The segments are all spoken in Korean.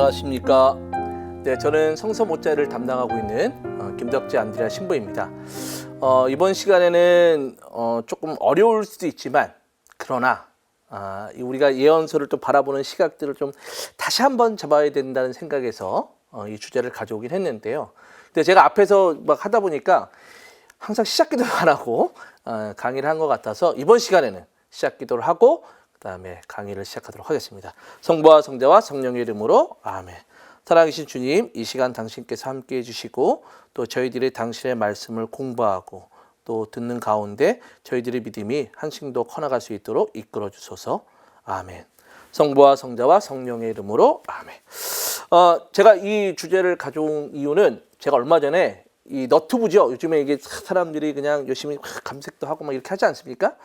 안녕하십니까. 네, 저는 성서 모자를 담당하고 있는 김덕재 안드레아 신부입니다. 이번 시간에는 조금 어려울 수도 있지만 그러나 우리가 예언서를 또 바라보는 시각들을 좀 다시 한번 잡아야 된다는 생각에서 이 주제를 가져오긴 했는데요. 근데 제가 앞에서 막 하다 보니까 항상 시작기도를 안 하고 강의를 한 것 같아서 이번 시간에는 시작기도를 하고 그 다음에 강의를 시작하도록 하겠습니다. 성부와 성자와 성령의 이름으로 아멘. 살아계신 주님, 이 시간 당신께서 함께해 주시고 또 저희들이 당신의 말씀을 공부하고 또 듣는 가운데 저희들의 믿음이 한층더 커나갈 수 있도록 이끌어 주소서. 아멘. 성부와 성자와 성령의 이름으로 아멘. 제가 이 주제를 가져온 이유는 제가 얼마 전에 이 너튜브죠. 요즘에 이게 사람들이 그냥 열심히 검색도 하고 막 이렇게 하지 않습니까?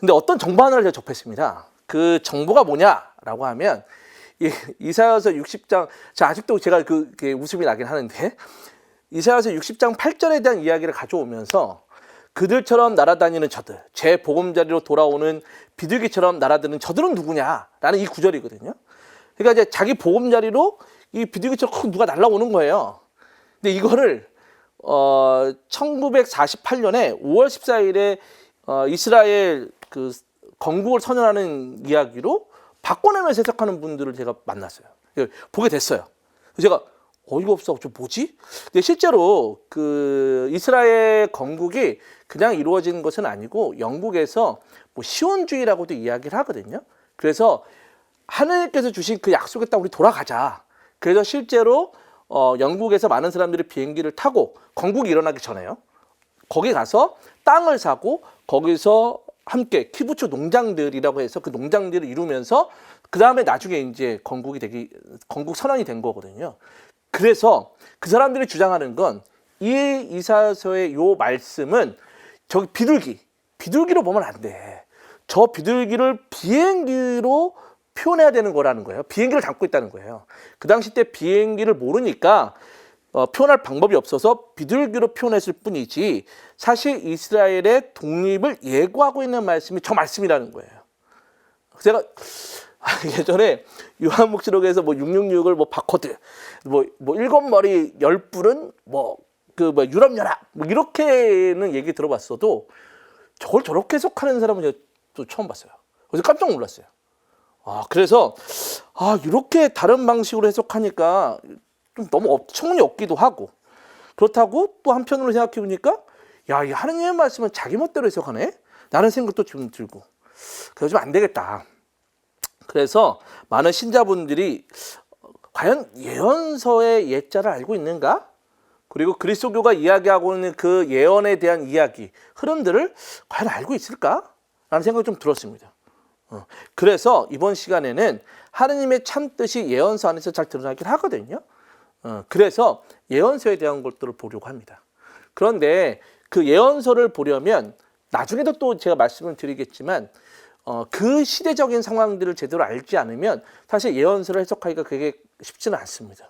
근데 어떤 정보 하나를 제가 접했습니다. 그 정보가 뭐냐라고 하면 이사야서 60장, 아직도 제가 그게 웃음이 나긴 하는데 이사야서 60장 8절에 대한 이야기를 가져오면서 그들처럼 날아다니는 저들, 제 보금자리로 돌아오는 비둘기처럼 날아드는 저들은 누구냐라는 이 구절이거든요. 그러니까 이제 자기 보금자리로 이 비둘기처럼 누가 날아오는 거예요. 근데 이거를 1948년에 5월 14일에 이스라엘 그 건국을 선언하는 이야기로 바꿔내면서 해석하는 분들을 제가 만났어요. 보게 됐어요. 제가 어이가 없어, 좀 뭐지? 근데 실제로 그 이스라엘 건국이 그냥 이루어진 것은 아니고 영국에서 뭐 시온주의라고도 이야기를 하거든요. 그래서 하나님께서 주신 그 약속에 따라 우리 돌아가자. 그래서 실제로 영국에서 많은 사람들이 비행기를 타고 건국이 일어나기 전에요. 거기 가서 땅을 사고 거기서 함께 키부츠 농장들이라고 해서 그 농장들을 이루면서 그 다음에 나중에 이제 건국 선언이 된 거거든요. 그래서 그 사람들이 주장하는 건 이 이사야서의 요 말씀은 저기 비둘기로 보면 안 돼. 저 비둘기를 비행기로 표현해야 되는 거라는 거예요. 비행기를 담고 있다는 거예요. 그 당시 때 비행기를 모르니까 표현할 방법이 없어서 비둘기로 표현했을 뿐이지 사실 이스라엘의 독립을 예고하고 있는 말씀이 저 말씀이라는 거예요. 제가 예전에 요한묵시록에서 뭐 666을 뭐 바코드, 뭐 일곱 머리 열 뿔은 유럽연합 뭐 이렇게는 얘기 들어봤어도 저걸 저렇게 해석하는 사람은 제가 또 처음 봤어요. 그래서 깜짝 놀랐어요. 그래서 이렇게 다른 방식으로 해석하니까 좀 너무 청문이 없기도 하고 그렇다고 또 한편으로 생각해 보니까 이 하느님의 말씀은 자기 멋대로 해석하네? 라는 생각도 좀 들고 그래서 좀 안 되겠다. 그래서 많은 신자분들이 과연 예언서의 예자를 알고 있는가? 그리고 그리스도교가 이야기하고 있는 그 예언에 대한 이야기, 흐름들을 과연 알고 있을까? 라는 생각이 좀 들었습니다. 그래서 이번 시간에는 하느님의 참뜻이 예언서 안에서 잘 드러나긴 하거든요. 그래서 예언서에 대한 것들을 보려고 합니다. 그런데 그 예언서를 보려면 나중에도 또 제가 말씀을 드리겠지만 그 시대적인 상황들을 제대로 알지 않으면 사실 예언서를 해석하기가 그게 쉽지는 않습니다.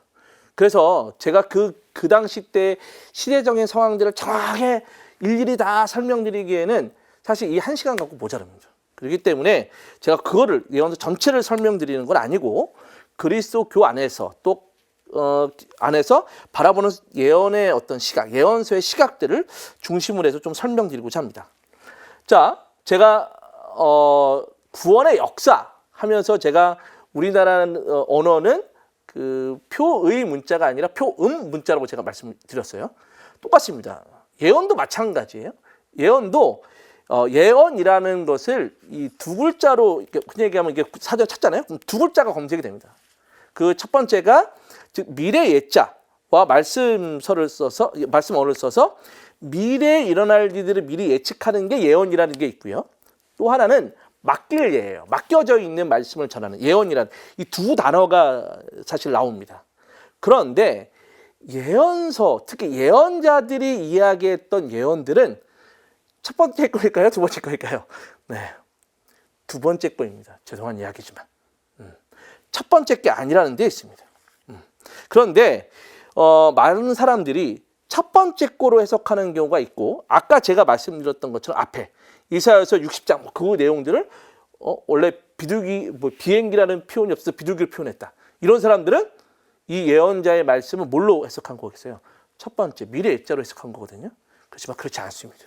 그래서 제가 그 당시 때 시대적인 상황들을 정확하게 일일이 다 설명드리기에는 사실 이 1시간 갖고 모자랍니다. 그렇기 때문에 제가 그거를 예언서 전체를 설명드리는 건 아니고 그리스도교 안에서 또 안에서 바라보는 예언의 어떤 시각, 예언서의 시각들을 중심으로 해서 좀 설명드리고자 합니다. 자, 제가 구원의 역사 하면서 제가 우리나라 언어는 그 표의 문자가 아니라 표음 문자라고 제가 말씀드렸어요. 똑같습니다. 예언도 마찬가지예요. 예언도 예언이라는 것을 이 두 글자로 그냥 얘기하면 이게 사전 찾잖아요. 그럼 두 글자가 검색이 됩니다. 그 첫 번째가 즉 미래 예자와 말씀어를 써서 미래에 일어날 일들을 미리 예측하는 게 예언이라는 게 있고요. 또 하나는 맡길 예예요. 맡겨져 있는 말씀을 전하는 예언이라는 이 두 단어가 사실 나옵니다. 그런데 예언서, 특히 예언자들이 이야기했던 예언들은 첫 번째 거일까요? 두 번째 거일까요? 네, 두 번째 거입니다. 죄송한 이야기지만 첫 번째 게 아니라는 데 있습니다. 그런데 많은 사람들이 첫 번째 거로 해석하는 경우가 있고 아까 제가 말씀드렸던 것처럼 앞에 이사야서 60장 그 내용들을 원래 비둘기 비행기라는 표현이 없어서 비둘기를 표현했다. 이런 사람들은 이 예언자의 말씀은 뭘로 해석한 거겠어요? 첫 번째, 미래 예자로 해석한 거거든요. 그렇지만 그렇지 않습니다.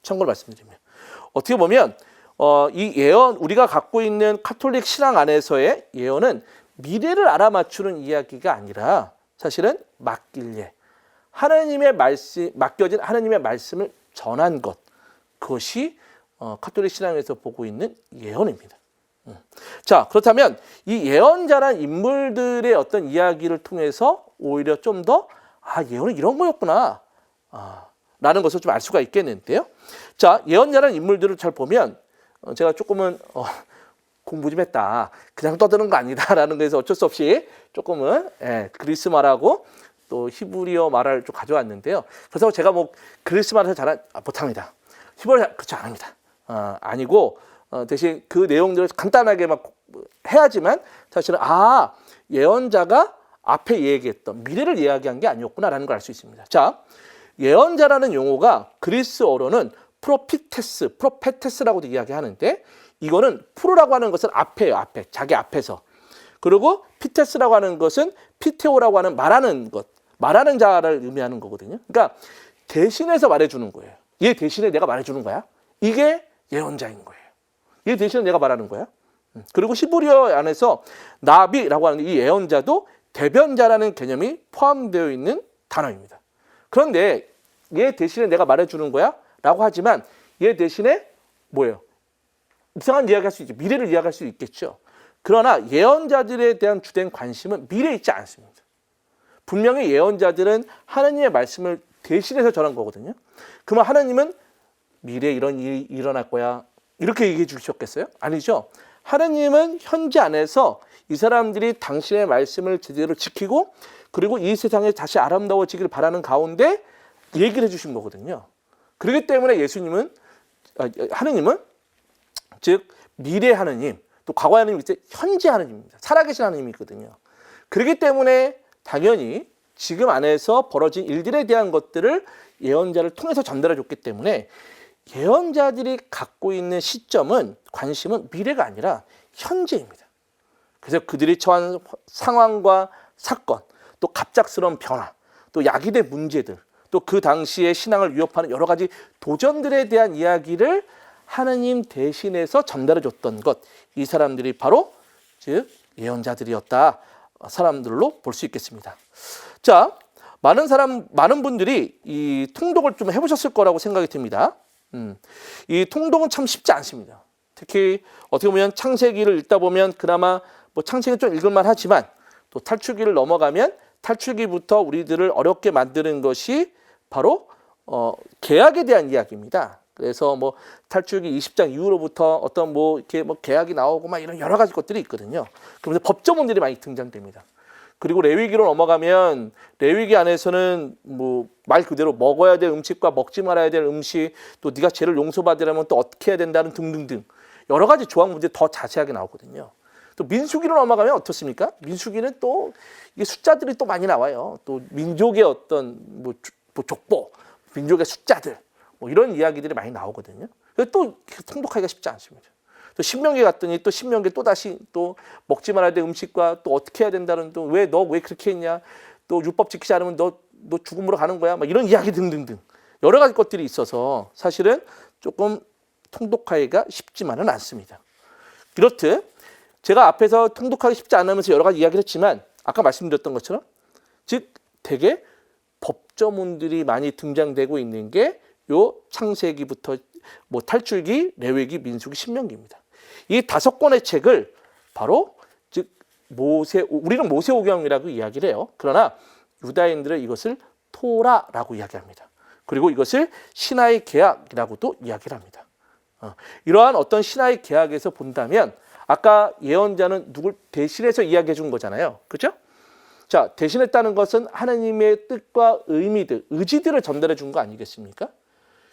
참고로 말씀드리면. 어떻게 보면 이 예언, 우리가 갖고 있는 카톨릭 신앙 안에서의 예언은 미래를 알아맞추는 이야기가 아니라 사실은 맡길예, 하나님의 말씀, 맡겨진 하나님의 말씀을 전한 것, 그것이 카톨릭 신앙에서 보고 있는 예언입니다. 자, 그렇다면 이 예언자란 인물들의 어떤 이야기를 통해서 오히려 좀 더 예언은 이런 거였구나 라는 것을 좀 알 수가 있겠는데요. 자, 예언자란 인물들을 잘 보면 제가 조금은 공부 좀 했다, 그냥 떠드는 거 아니다라는 거에서 어쩔 수 없이 조금은 그리스 말하고 또 히브리어 말을 좀 가져왔는데요. 그래서 제가 뭐 그리스 말을 잘 못합니다. 히브리어 그렇지 않습니다. 아니고 대신 그 내용들을 간단하게 막 해야지만 사실은 예언자가 앞에 얘기했던 미래를 이야기한 게 아니었구나라는 걸 알 수 있습니다. 자, 예언자라는 용어가 그리스어로는 프로페테스라고도 이야기하는데, 이거는 프로라고 하는 것은 앞에요, 앞에, 자기 앞에서. 그리고 피테스라고 하는 것은 피테오라고 하는 말하는 것, 말하는 자를 의미하는 거거든요. 그러니까 대신해서 말해주는 거예요. 얘 대신에 내가 말해주는 거야. 이게 예언자인 거예요. 얘 대신에 내가 말하는 거야. 그리고 히브리어 안에서 나비라고 하는 이 예언자도 대변자라는 개념이 포함되어 있는 단어입니다. 그런데 얘 대신에 내가 말해주는 거야 라고 하지만 얘 대신에 뭐예요? 이상한 이야기 할 수 있죠. 미래를 이야기할 수 있겠죠. 그러나 예언자들에 대한 주된 관심은 미래에 있지 않습니다. 분명히 예언자들은 하나님의 말씀을 대신해서 전한 거거든요. 그러면 하나님은 미래에 이런 일이 일어날 거야 이렇게 얘기해 주셨겠어요? 아니죠. 하나님은 현재 안에서 이 사람들이 당신의 말씀을 제대로 지키고 그리고 이 세상에 다시 아름다워지기를 바라는 가운데 얘기를 해주신 거거든요. 그렇기 때문에 하나님은 즉 미래 하나님, 또 과거 하나님, 이제 현재 하나님입니다. 살아계신 하나님이거든요. 그렇기 때문에 당연히 지금 안에서 벌어진 일들에 대한 것들을 예언자를 통해서 전달해 줬기 때문에 예언자들이 갖고 있는 시점은, 관심은 미래가 아니라 현재입니다. 그래서 그들이 처한 상황과 사건, 또 갑작스러운 변화, 또 야기된 문제들, 또 그 당시의 신앙을 위협하는 여러 가지 도전들에 대한 이야기를 하나님 대신해서 전달해 줬던 것, 이 사람들이 바로 즉 예언자들이었다, 사람들로 볼 수 있겠습니다. 자, 많은 분들이 이 통독을 좀 해보셨을 거라고 생각이 듭니다. 이 통독은 참 쉽지 않습니다. 특히 어떻게 보면 창세기를 읽다 보면 그나마 뭐 창세기 좀 읽을만 하지만 또 탈출기를 넘어가면 탈출기부터 우리들을 어렵게 만드는 것이 바로 계약에 대한 이야기입니다. 그래서 뭐 탈출기 20장 이후로부터 어떤 뭐 이렇게 뭐 계약이 나오고 막 이런 여러 가지 것들이 있거든요. 그러면서 법조문들이 많이 등장됩니다. 그리고 레위기로 넘어가면 레위기 안에서는 뭐 말 그대로 먹어야 될 음식과 먹지 말아야 될 음식, 또 네가 죄를 용서받으려면 또 어떻게 해야 된다는 등등등 여러 가지 조항문들이 더 자세하게 나오거든요. 또 민수기로 넘어가면 어떻습니까? 민수기는 또 이게 숫자들이 또 많이 나와요. 또 민족의 어떤 뭐 족보, 민족의 숫자들 뭐 이런 이야기들이 많이 나오거든요. 또 통독하기가 쉽지 않습니다. 또 신명기 갔더니 또 신명기 또 다시 또 먹지 말아야 될 음식과 또 어떻게 해야 된다는, 또 왜 그렇게 했냐, 또 율법 지키지 않으면 너 죽음으로 가는 거야, 막 이런 이야기 등등등 여러 가지 것들이 있어서 사실은 조금 통독하기가 쉽지만은 않습니다. 이렇듯 제가 앞에서 통독하기 쉽지 않으면서 여러 가지 이야기를 했지만 아까 말씀드렸던 것처럼 즉 되게 법조문들이 많이 등장되고 있는 게 요 창세기부터 뭐 탈출기, 레위기, 민수기, 신명기입니다. 이 5권의 책을 바로 즉 우리는 모세오경이라고 이야기를 해요. 그러나 유다인들은 이것을 토라라고 이야기합니다. 그리고 이것을 신하의 계약이라고도 이야기를 합니다. 이러한 어떤 신하의 계약에서 본다면 아까 예언자는 누굴 대신해서 이야기해 준 거잖아요. 그렇죠? 자, 대신했다는 것은 하나님의 뜻과 의미들, 의지들을 전달해 준 거 아니겠습니까?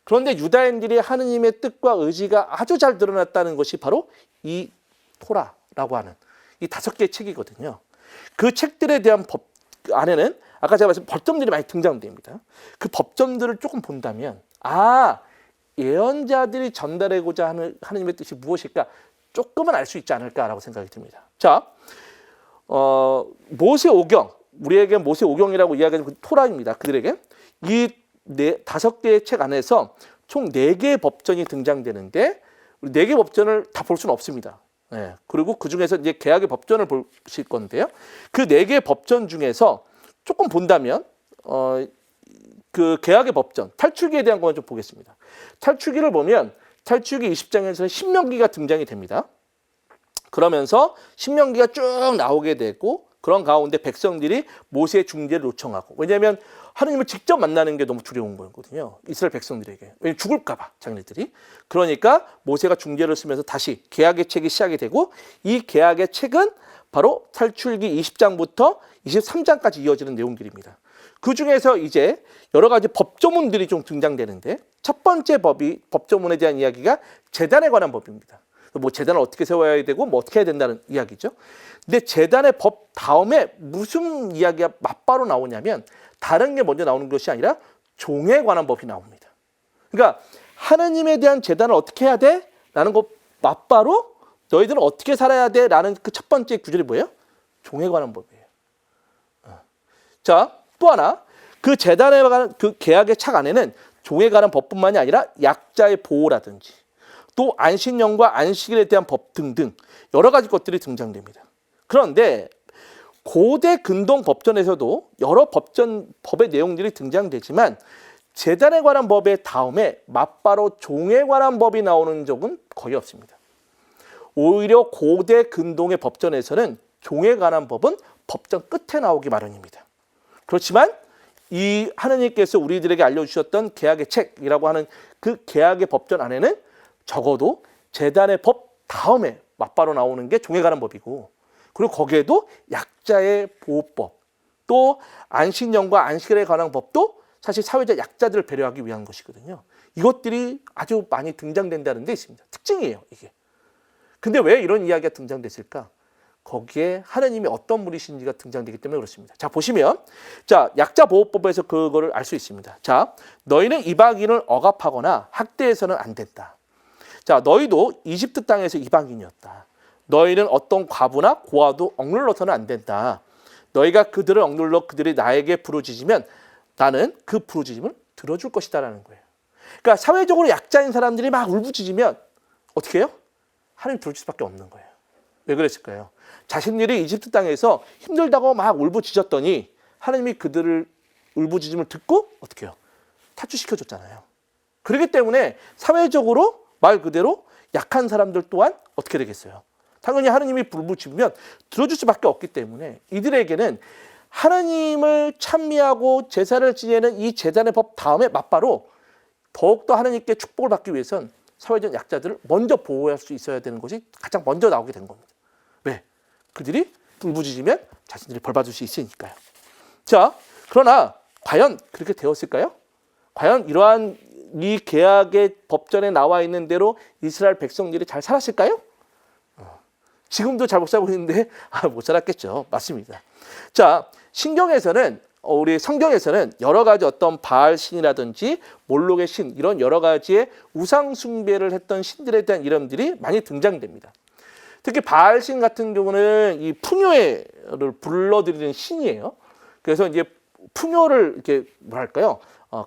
그런데 유다인들이 하나님의 뜻과 의지가 아주 잘 드러났다는 것이 바로 이 토라라고 하는 이 5개의 책이거든요. 그 책들에 대한 법 안에는 아까 제가 말씀 법점들이 많이 등장됩니다. 그 법점들을 조금 본다면 예언자들이 전달하고자 하는 하나님의 뜻이 무엇일까 조금은 알 수 있지 않을까라고 생각이 듭니다. 자, 모세오경, 우리에게 모세 오경이라고 이야기하는 그 토라입니다. 그들에게 이 5개의 책 안에서 총 4개의 법전이 등장되는데 4개 법전을 다 볼 수는 없습니다. 네. 그리고 그 중에서 이제 개혁의 법전을 보실 건데요. 그 4개의 법전 중에서 조금 본다면 그 개혁의 법전, 탈출기에 대한 건 좀 보겠습니다. 탈출기를 보면 탈출기 20장에서는 신명기가 등장이 됩니다. 그러면서 신명기가 쭉 나오게 되고 그런 가운데 백성들이 모세의 중재를 요청하고, 왜냐하면 하느님을 직접 만나는 게 너무 두려운 거거든요. 이스라엘 백성들에게. 왜냐하면 죽을까 봐 자기네들이. 그러니까 모세가 중재를 쓰면서 다시 계약의 책이 시작이 되고, 이 계약의 책은 바로 탈출기 20장부터 23장까지 이어지는 내용들입니다. 그 중에서 이제 여러 가지 법조문들이 좀 등장되는데, 첫 번째 법조문에 대한 이야기가 제단에 관한 법입니다. 뭐 제단을 어떻게 세워야 되고 뭐 어떻게 해야 된다는 이야기죠. 근데 제단의 법 다음에 무슨 이야기가 맞바로 나오냐면, 다른 게 먼저 나오는 것이 아니라 종에 관한 법이 나옵니다. 그러니까 하느님에 대한 제단을 어떻게 해야 돼? 라는 거 맞바로 너희들은 어떻게 살아야 돼? 라는 그 첫 번째 구절이 뭐예요? 종에 관한 법이에요. 자, 또 하나, 그 제단에 관한 그 계약의 착 안에는 종에 관한 법뿐만이 아니라 약자의 보호라든지 또 안식년과 안식일에 대한 법 등등 여러 가지 것들이 등장됩니다. 그런데 고대 근동 법전에서도 여러 법의 내용들이 등장되지만 제단에 관한 법의 다음에 맞바로 종에 관한 법이 나오는 적은 거의 없습니다. 오히려 고대 근동의 법전에서는 종에 관한 법은 법전 끝에 나오기 마련입니다. 그렇지만 이 하느님께서 우리들에게 알려주셨던 계약의 책이라고 하는 그 계약의 법전 안에는 적어도 제단의 법 다음에 맞바로 나오는 게 종에 관한 법이고, 그리고 거기에도 약자의 보호법, 또 안식년과 안식일에 관한 법도 사실 사회적 약자들을 배려하기 위한 것이거든요. 이것들이 아주 많이 등장된다는 데 있습니다. 특징이에요, 이게. 근데 왜 이런 이야기가 등장됐을까? 거기에 하느님이 어떤 분이신지가 등장되기 때문에 그렇습니다. 자, 보시면, 자, 약자보호법에서 그거를 알 수 있습니다. 자, 너희는 이방인을 억압하거나 학대해서는 안 된다. 자, 너희도 이집트 땅에서 이방인이었다. 너희는 어떤 과부나 고아도 억눌러서는 안 된다. 너희가 그들을 억눌러 그들이 나에게 부르짖으면 나는 그 부르짖음을 들어줄 것이다라는 거예요. 그러니까 사회적으로 약자인 사람들이 막 울부짖으면 어떻게 해요? 하나님 들어줄 수밖에 없는 거예요. 왜 그랬을까요? 자신들이 이집트 땅에서 힘들다고 막 울부짖었더니 하나님이 그들을 울부짖음을 듣고 어떻게 해요? 탈출시켜줬잖아요. 그렇기 때문에 사회적으로 말 그대로 약한 사람들 또한 어떻게 되겠어요? 당연히 하나님이 울부짖으면 들어줄 수밖에 없기 때문에 이들에게는 하나님을 찬미하고 제사를 지내는 이 제단의 법 다음에 맞바로 더욱더 하나님께 축복을 받기 위해선 사회적 약자들을 먼저 보호할 수 있어야 되는 것이 가장 먼저 나오게 된 겁니다. 왜? 그들이 울부짖으면 자신들이 벌받을 수 있으니까요. 자, 그러나 과연 그렇게 되었을까요? 과연 이러한 이 계약의 법전에 나와 있는 대로 이스라엘 백성들이 잘 살았을까요? 지금도 잘 못 살고 있는데 못 살았겠죠. 맞습니다. 자, 신경에서는 우리 성경에서는 여러 가지 어떤 바알 신이라든지 몰록의 신, 이런 여러 가지의 우상 숭배를 했던 신들에 대한 이름들이 많이 등장됩니다. 특히 바알 신 같은 경우는 이 풍요를 불러들이는 신이에요. 그래서 이제 풍요를 이렇게 뭐랄까요?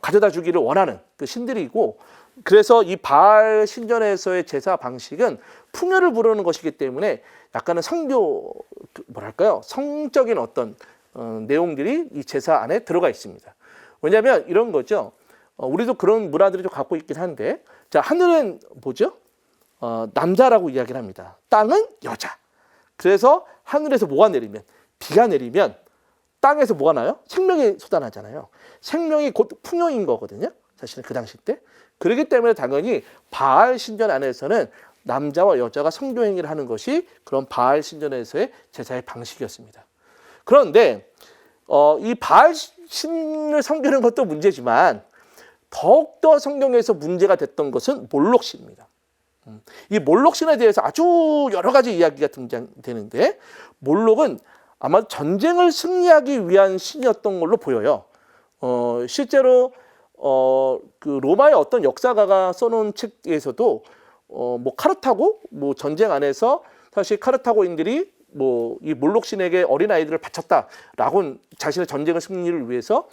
가져다 주기를 원하는 그 신들이고, 그래서 이 바알 신전에서의 제사 방식은 풍요를 부르는 것이기 때문에 약간은 뭐랄까요? 성적인 어떤 내용들이 이 제사 안에 들어가 있습니다. 왜냐하면 이런 거죠. 우리도 그런 문화들이 좀 갖고 있긴 한데, 자, 하늘은 뭐죠? 남자라고 이야기를 합니다. 땅은 여자. 그래서 하늘에서 뭐가 내리면, 비가 내리면 땅에서 뭐가 나요? 생명이 솟아나잖아요. 생명이 곧 풍요인 거거든요. 사실은 그 당시 때. 그렇기 때문에 당연히 바알 신전 안에서는 남자와 여자가 성교행위를 하는 것이 그런 바알 신전에서의 제사의 방식이었습니다. 그런데 이 바알 신을 섬기는 것도 문제지만 더욱더 성경에서 문제가 됐던 것은 몰록 신입니다. 이 몰록 신에 대해서 아주 여러 가지 이야기가 등장되는데, 몰록은 아마 전쟁을 승리하기 위한 신이었던 걸로 보여요. 실제로 그 로마의 어떤 역사가가 써놓은 책에서도 뭐 카르타고 뭐 전쟁 안에서 사실 카르타고인들이 뭐 이 몰록 신에게 어린 아이들을 바쳤다라고 자신의 전쟁의 승리를 위해서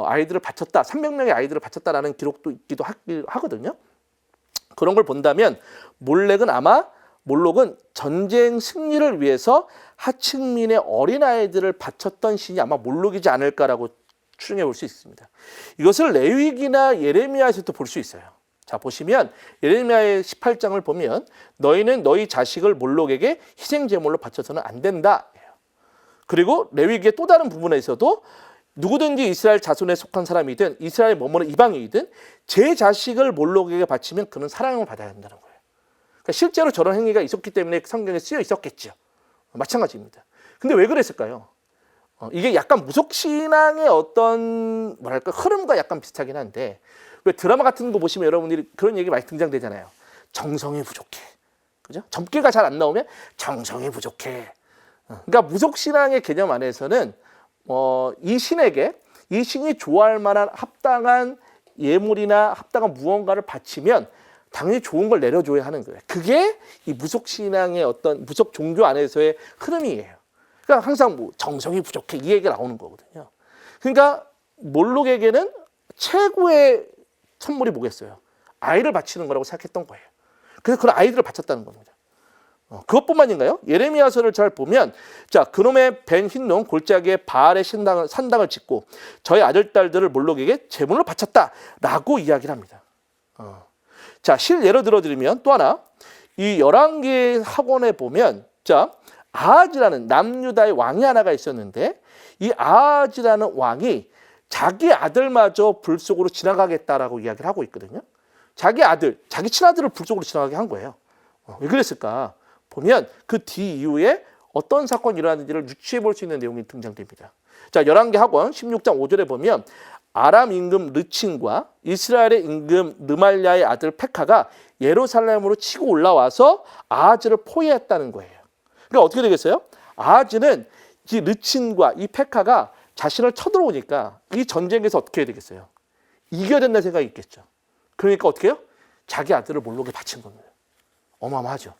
아이들을 바쳤다, 300명의 아이들을 바쳤다라는 기록도 있기도 하거든요. 그런 걸 본다면 몰록은 전쟁 승리를 위해서 하층민의 어린 아이들을 바쳤던 신이 아마 몰록이지 않을까라고 추정해 볼 수 있습니다. 이것을 레위기나 예레미야에서도 볼 수 있어요. 자, 보시면 예레미야의 18장을 보면 너희는 너희 자식을 몰록에게 희생 제물로 바쳐서는 안 된다. 그리고 레위기의 또 다른 부분에서도 누구든지 이스라엘 자손에 속한 사람이든 이스라엘에 머무는 이방인이든 제 자식을 몰록에게 바치면 그는 사랑을 받아야 한다는 거예요. 그러니까 실제로 저런 행위가 있었기 때문에 성경에 쓰여 있었겠죠. 마찬가지입니다. 근데 왜 그랬을까요? 이게 약간 무속신앙의 어떤 뭐랄까 흐름과 약간 비슷하긴 한데 왜 드라마 같은 거 보시면 여러분들이 그런 얘기 많이 등장되잖아요. 정성이 부족해. 그죠? 점괘가 잘 안 나오면 정성이 부족해. 그러니까 무속신앙의 개념 안에서는 이 신이 좋아할 만한 합당한 예물이나 합당한 무언가를 바치면 당연히 좋은 걸 내려줘야 하는 거예요. 그게 이 무속신앙의 어떤 무속 종교 안에서의 흐름이에요. 그러니까 항상 뭐 정성이 부족해 이 얘기가 나오는 거거든요. 그러니까 몰록에게는 최고의 선물이 뭐겠어요? 아이를 바치는 거라고 생각했던 거예요. 그래서 그런 아이들을 바쳤다는 겁니다. 그것뿐만인가요? 예레미야서를 잘 보면 자 그놈의 벤 흰놈 골짜기에 바알의 산당을 짓고 저희 아들 딸들을 몰록에게 제물로 바쳤다라고 이야기를 합니다. 자 실예로 들어드리면 또 하나 이 열왕기 학원에 보면 자 아하즈라는 남유다의 왕이 하나가 있었는데 이 아하즈라는 왕이 자기 아들마저 불 속으로 지나가겠다라고 이야기를 하고 있거든요. 자기 친아들을 불 속으로 지나가게 한 거예요. 왜 그랬을까? 보면 그 뒤 이후에 어떤 사건이 일어났는지를 유추해 볼 수 있는 내용이 등장됩니다. 자, 열왕기 학원 16장 5절에 보면 아람 임금 르친과 이스라엘의 임금 르말랴의 아들 페카가 예루살렘으로 치고 올라와서 아하즈를 포위했다는 거예요. 그러니까 어떻게 되겠어요? 아하즈는 이 르친과 이 페카가 자신을 쳐들어오니까 이 전쟁에서 어떻게 해야 되겠어요? 이겨야 된다는 생각이 있겠죠. 그러니까 어떻게 해요? 자기 아들을 몰록에 바친 겁니다. 어마어마하죠.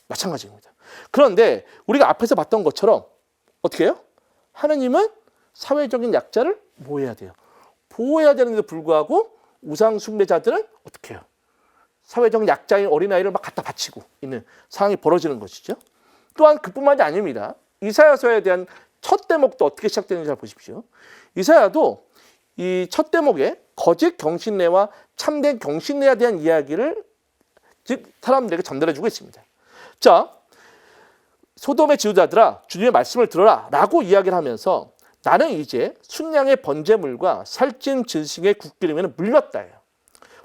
마찬가지입니다. 그런데 우리가 앞에서 봤던 것처럼 어떻게 해요? 하느님은 사회적인 약자를 뭐 해야 돼요? 보호해야 되는데도 불구하고 우상 숭배자들은 어떻게 해요? 사회적 약자인 어린아이를 막 갖다 바치고 있는 상황이 벌어지는 것이죠. 또한 그뿐만이 아닙니다. 이사야서에 대한 첫 대목도 어떻게 시작되는지 잘 보십시오. 이사야도 이 첫 대목에 거짓 경신례와 참된 경신례에 대한 이야기를 즉 사람들에게 전달해주고 있습니다. 자, 소돔의 지도자들아 주님의 말씀을 들어라 라고 이야기를 하면서 나는 이제 순양의 번제물과 살찐 짐승의 국기름에는 물렸다예요.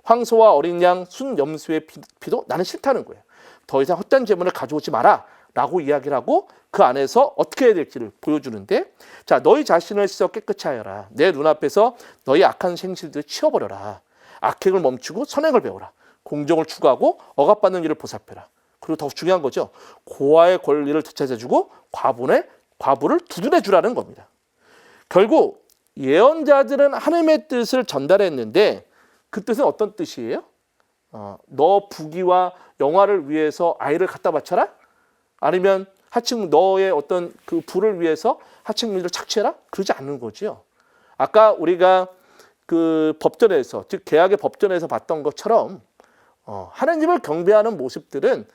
황소와 어린 양, 순 염소의 피도 나는 싫다는 거예요. 더 이상 헛된 제물을 가져오지 마라 라고 이야기를 하고 그 안에서 어떻게 해야 될지를 보여주는데 자 너희 자신을 씻어 깨끗이 하여라. 내 눈앞에서 너희 악한 생실들을 치워버려라. 악행을 멈추고 선행을 배워라. 공정을 추구하고 억압받는 일을 보살펴라. 그리고 더 중요한 거죠. 고아의 권리를 되찾아주고 과부를 두둔해 주라는 겁니다. 결국 예언자들은 하나님의 뜻을 전달했는데 그 뜻은 어떤 뜻이에요? 너 부귀와 영화를 위해서 아이를 갖다 바쳐라? 아니면 너의 어떤 그 부를 위해서 하층민들을 착취해라? 그러지 않는 거죠. 아까 우리가 그 법전에서 즉 개약의 법전에서 봤던 것처럼 하나님을 경배하는 모습들은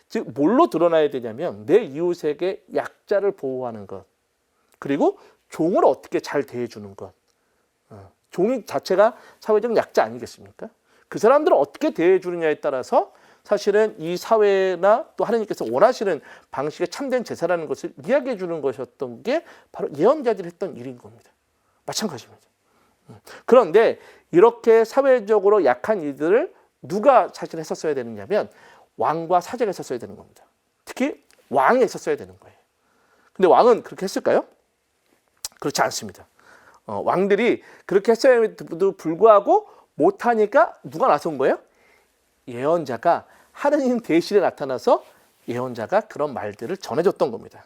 즉 뭘로 드러나야 되냐면 내 이웃에게 약자를 보호하는 것 그리고 종을 어떻게 잘 대해주는 것 종이 자체가 사회적 약자 아니겠습니까? 그 사람들을 어떻게 대해주느냐에 따라서 사실은 이 사회나 또 하나님께서 원하시는 방식의 참된 제사라는 것을 이야기해 주는 것이었던 게 바로 예언자들이 했던 일인 겁니다. 마찬가지입니다. 그런데 이렇게 사회적으로 약한 이들을 누가 사실 했었어야 되느냐면 왕과 사제가 했었어야 되는 겁니다. 특히 왕이 했었어야 되는 거예요. 근데 왕은 그렇게 했을까요? 그렇지 않습니다. 왕들이 그렇게 했어야에도 불구하고 못하니까 누가 나선 거예요? 예언자가 하느님 대신에 나타나서 예언자가 그런 말들을 전해줬던 겁니다.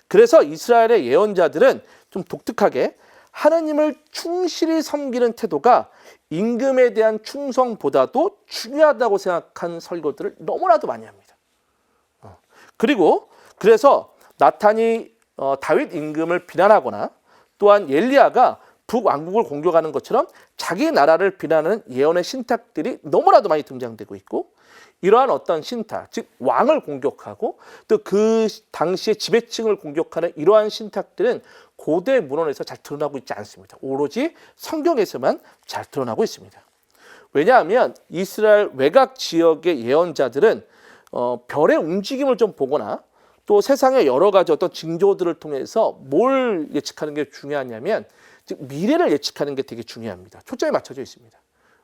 그래서 이스라엘의 예언자들은 좀 독특하게 하느님을 충실히 섬기는 태도가 임금에 대한 충성보다도 중요하다고 생각한 설교들을 너무나도 많이 합니다. 그리고 그래서 나탄이 다윗 임금을 비난하거나 또한 엘리야가 북왕국을 공격하는 것처럼 자기 나라를 비난하는 예언의 신탁들이 너무나도 많이 등장되고 있고, 이러한 어떤 신탁, 즉 왕을 공격하고 또 그 당시의 지배층을 공격하는 이러한 신탁들은 고대 문헌에서 잘 드러나고 있지 않습니다. 오로지 성경에서만 잘 드러나고 있습니다. 왜냐하면 이스라엘 외곽 지역의 예언자들은 별의 움직임을 좀 보거나 또 세상의 여러 가지 어떤 징조들을 통해서 뭘 예측하는 게 중요하냐면, 즉 미래를 예측하는 게 되게 중요합니다. 초점이 맞춰져 있습니다.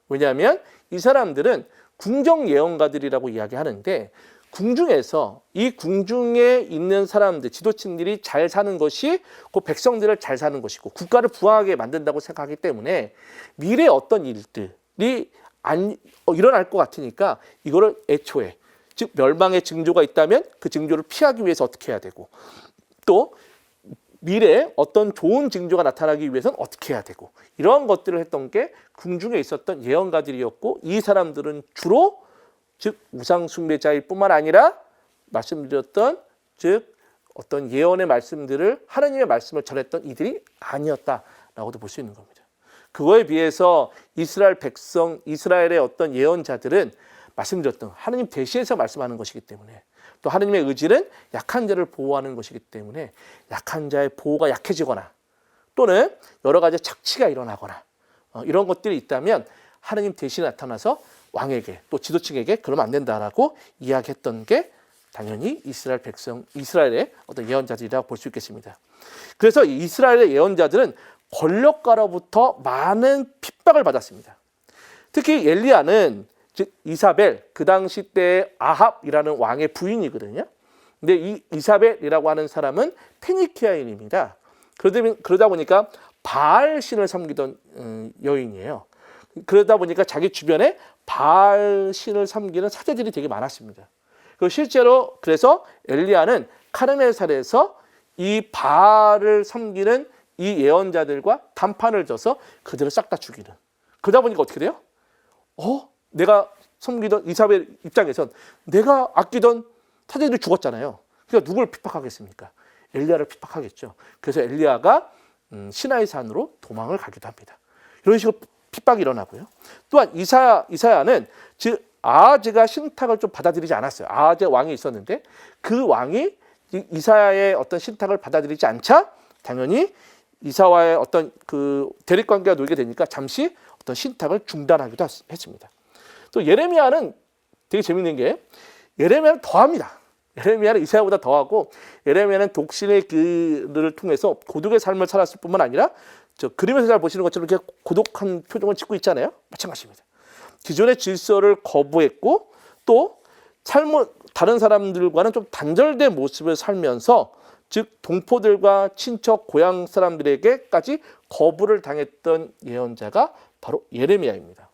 왜냐하면 이 사람들은 궁정 예언가들이라고 이야기하는데, 궁중에서 이 궁중에 있는 사람들, 지도층들이 잘 사는 것이 그 백성들을 잘 사는 것이고 국가를 부강하게 만든다고 생각하기 때문에 미래의 어떤 일들이 일어날 것 같으니까 이거를 애초에, 즉 멸망의 징조가 있다면 그 징조를 피하기 위해서 어떻게 해야 되고, 또 미래에 어떤 좋은 징조가 나타나기 위해서는 어떻게 해야 되고, 이러한 것들을 했던 게 궁중에 있었던 예언가들이었고, 이 사람들은 주로 즉 우상 숭배자일 뿐만 아니라 말씀드렸던 즉 어떤 예언의 말씀들을, 하나님의 말씀을 전했던 이들이 아니었다라고도 볼 수 있는 겁니다. 그거에 비해서 이스라엘 백성, 이스라엘의 어떤 예언자들은 말씀드렸던 하나님 대신해서 말씀하는 것이기 때문에, 또 하나님의 의지는 약한 자를 보호하는 것이기 때문에 약한 자의 보호가 약해지거나 또는 여러 가지 착취가 일어나거나 이런 것들이 있다면 하나님 대신에 나타나서 왕에게 또 지도층에게 그러면 안 된다라고 이야기했던 게 당연히 이스라엘 백성, 이스라엘의 어떤 예언자들이라고 볼 수 있겠습니다. 그래서 이스라엘의 예언자들은 권력가로부터 많은 핍박을 받았습니다. 특히 엘리야는 즉 이사벨, 그 당시 때 아합이라는 왕의 부인이거든요. 근데 이 이사벨이라고 하는 사람은 페니키아인입니다. 그러다 보니까 바알 신을 섬기던 여인이에요. 그러다 보니까 자기 주변에 바알 신을 섬기는 사제들이 되게 많았습니다. 그리고 실제로 그래서 엘리야는 카르멜산에서 이 바알을 섬기는 이 예언자들과 단판을 져서 그들을 싹 다 죽이는. 그러다 보니까 어떻게 돼요? 내가 섬기던 이사벨 입장에선 내가 아끼던 사제들이 죽었잖아요. 그러니까 누굴 핍박하겠습니까? 엘리야를 핍박하겠죠. 그래서 엘리야가 시나이 산으로 도망을 가기도 합니다. 이런 식으로 핍박이 일어나고요. 또한 이사야는 즉 아하즈가 신탁을 좀 받아들이지 않았어요. 아하즈 왕이 있었는데 그 왕이 이사야의 어떤 신탁을 받아들이지 않자 당연히 이사와의 어떤 그 대립 관계가 놓이게 되니까 잠시 어떤 신탁을 중단하기도 했습니다. 또 예레미야는 되게 재밌는 게 예레미야는 더합니다. 예레미야는 이사야보다 더하고, 예레미야는 독신의 글을 통해서 고독의 삶을 살았을 뿐만 아니라 저 그림에서 잘 보시는 것처럼 이렇게 고독한 표정을 짓고 있잖아요. 마찬가지입니다. 기존의 질서를 거부했고 또 다른 사람들과는 좀 단절된 모습을 살면서 즉 동포들과 친척 고향 사람들에게까지 거부를 당했던 예언자가 바로 예레미야입니다.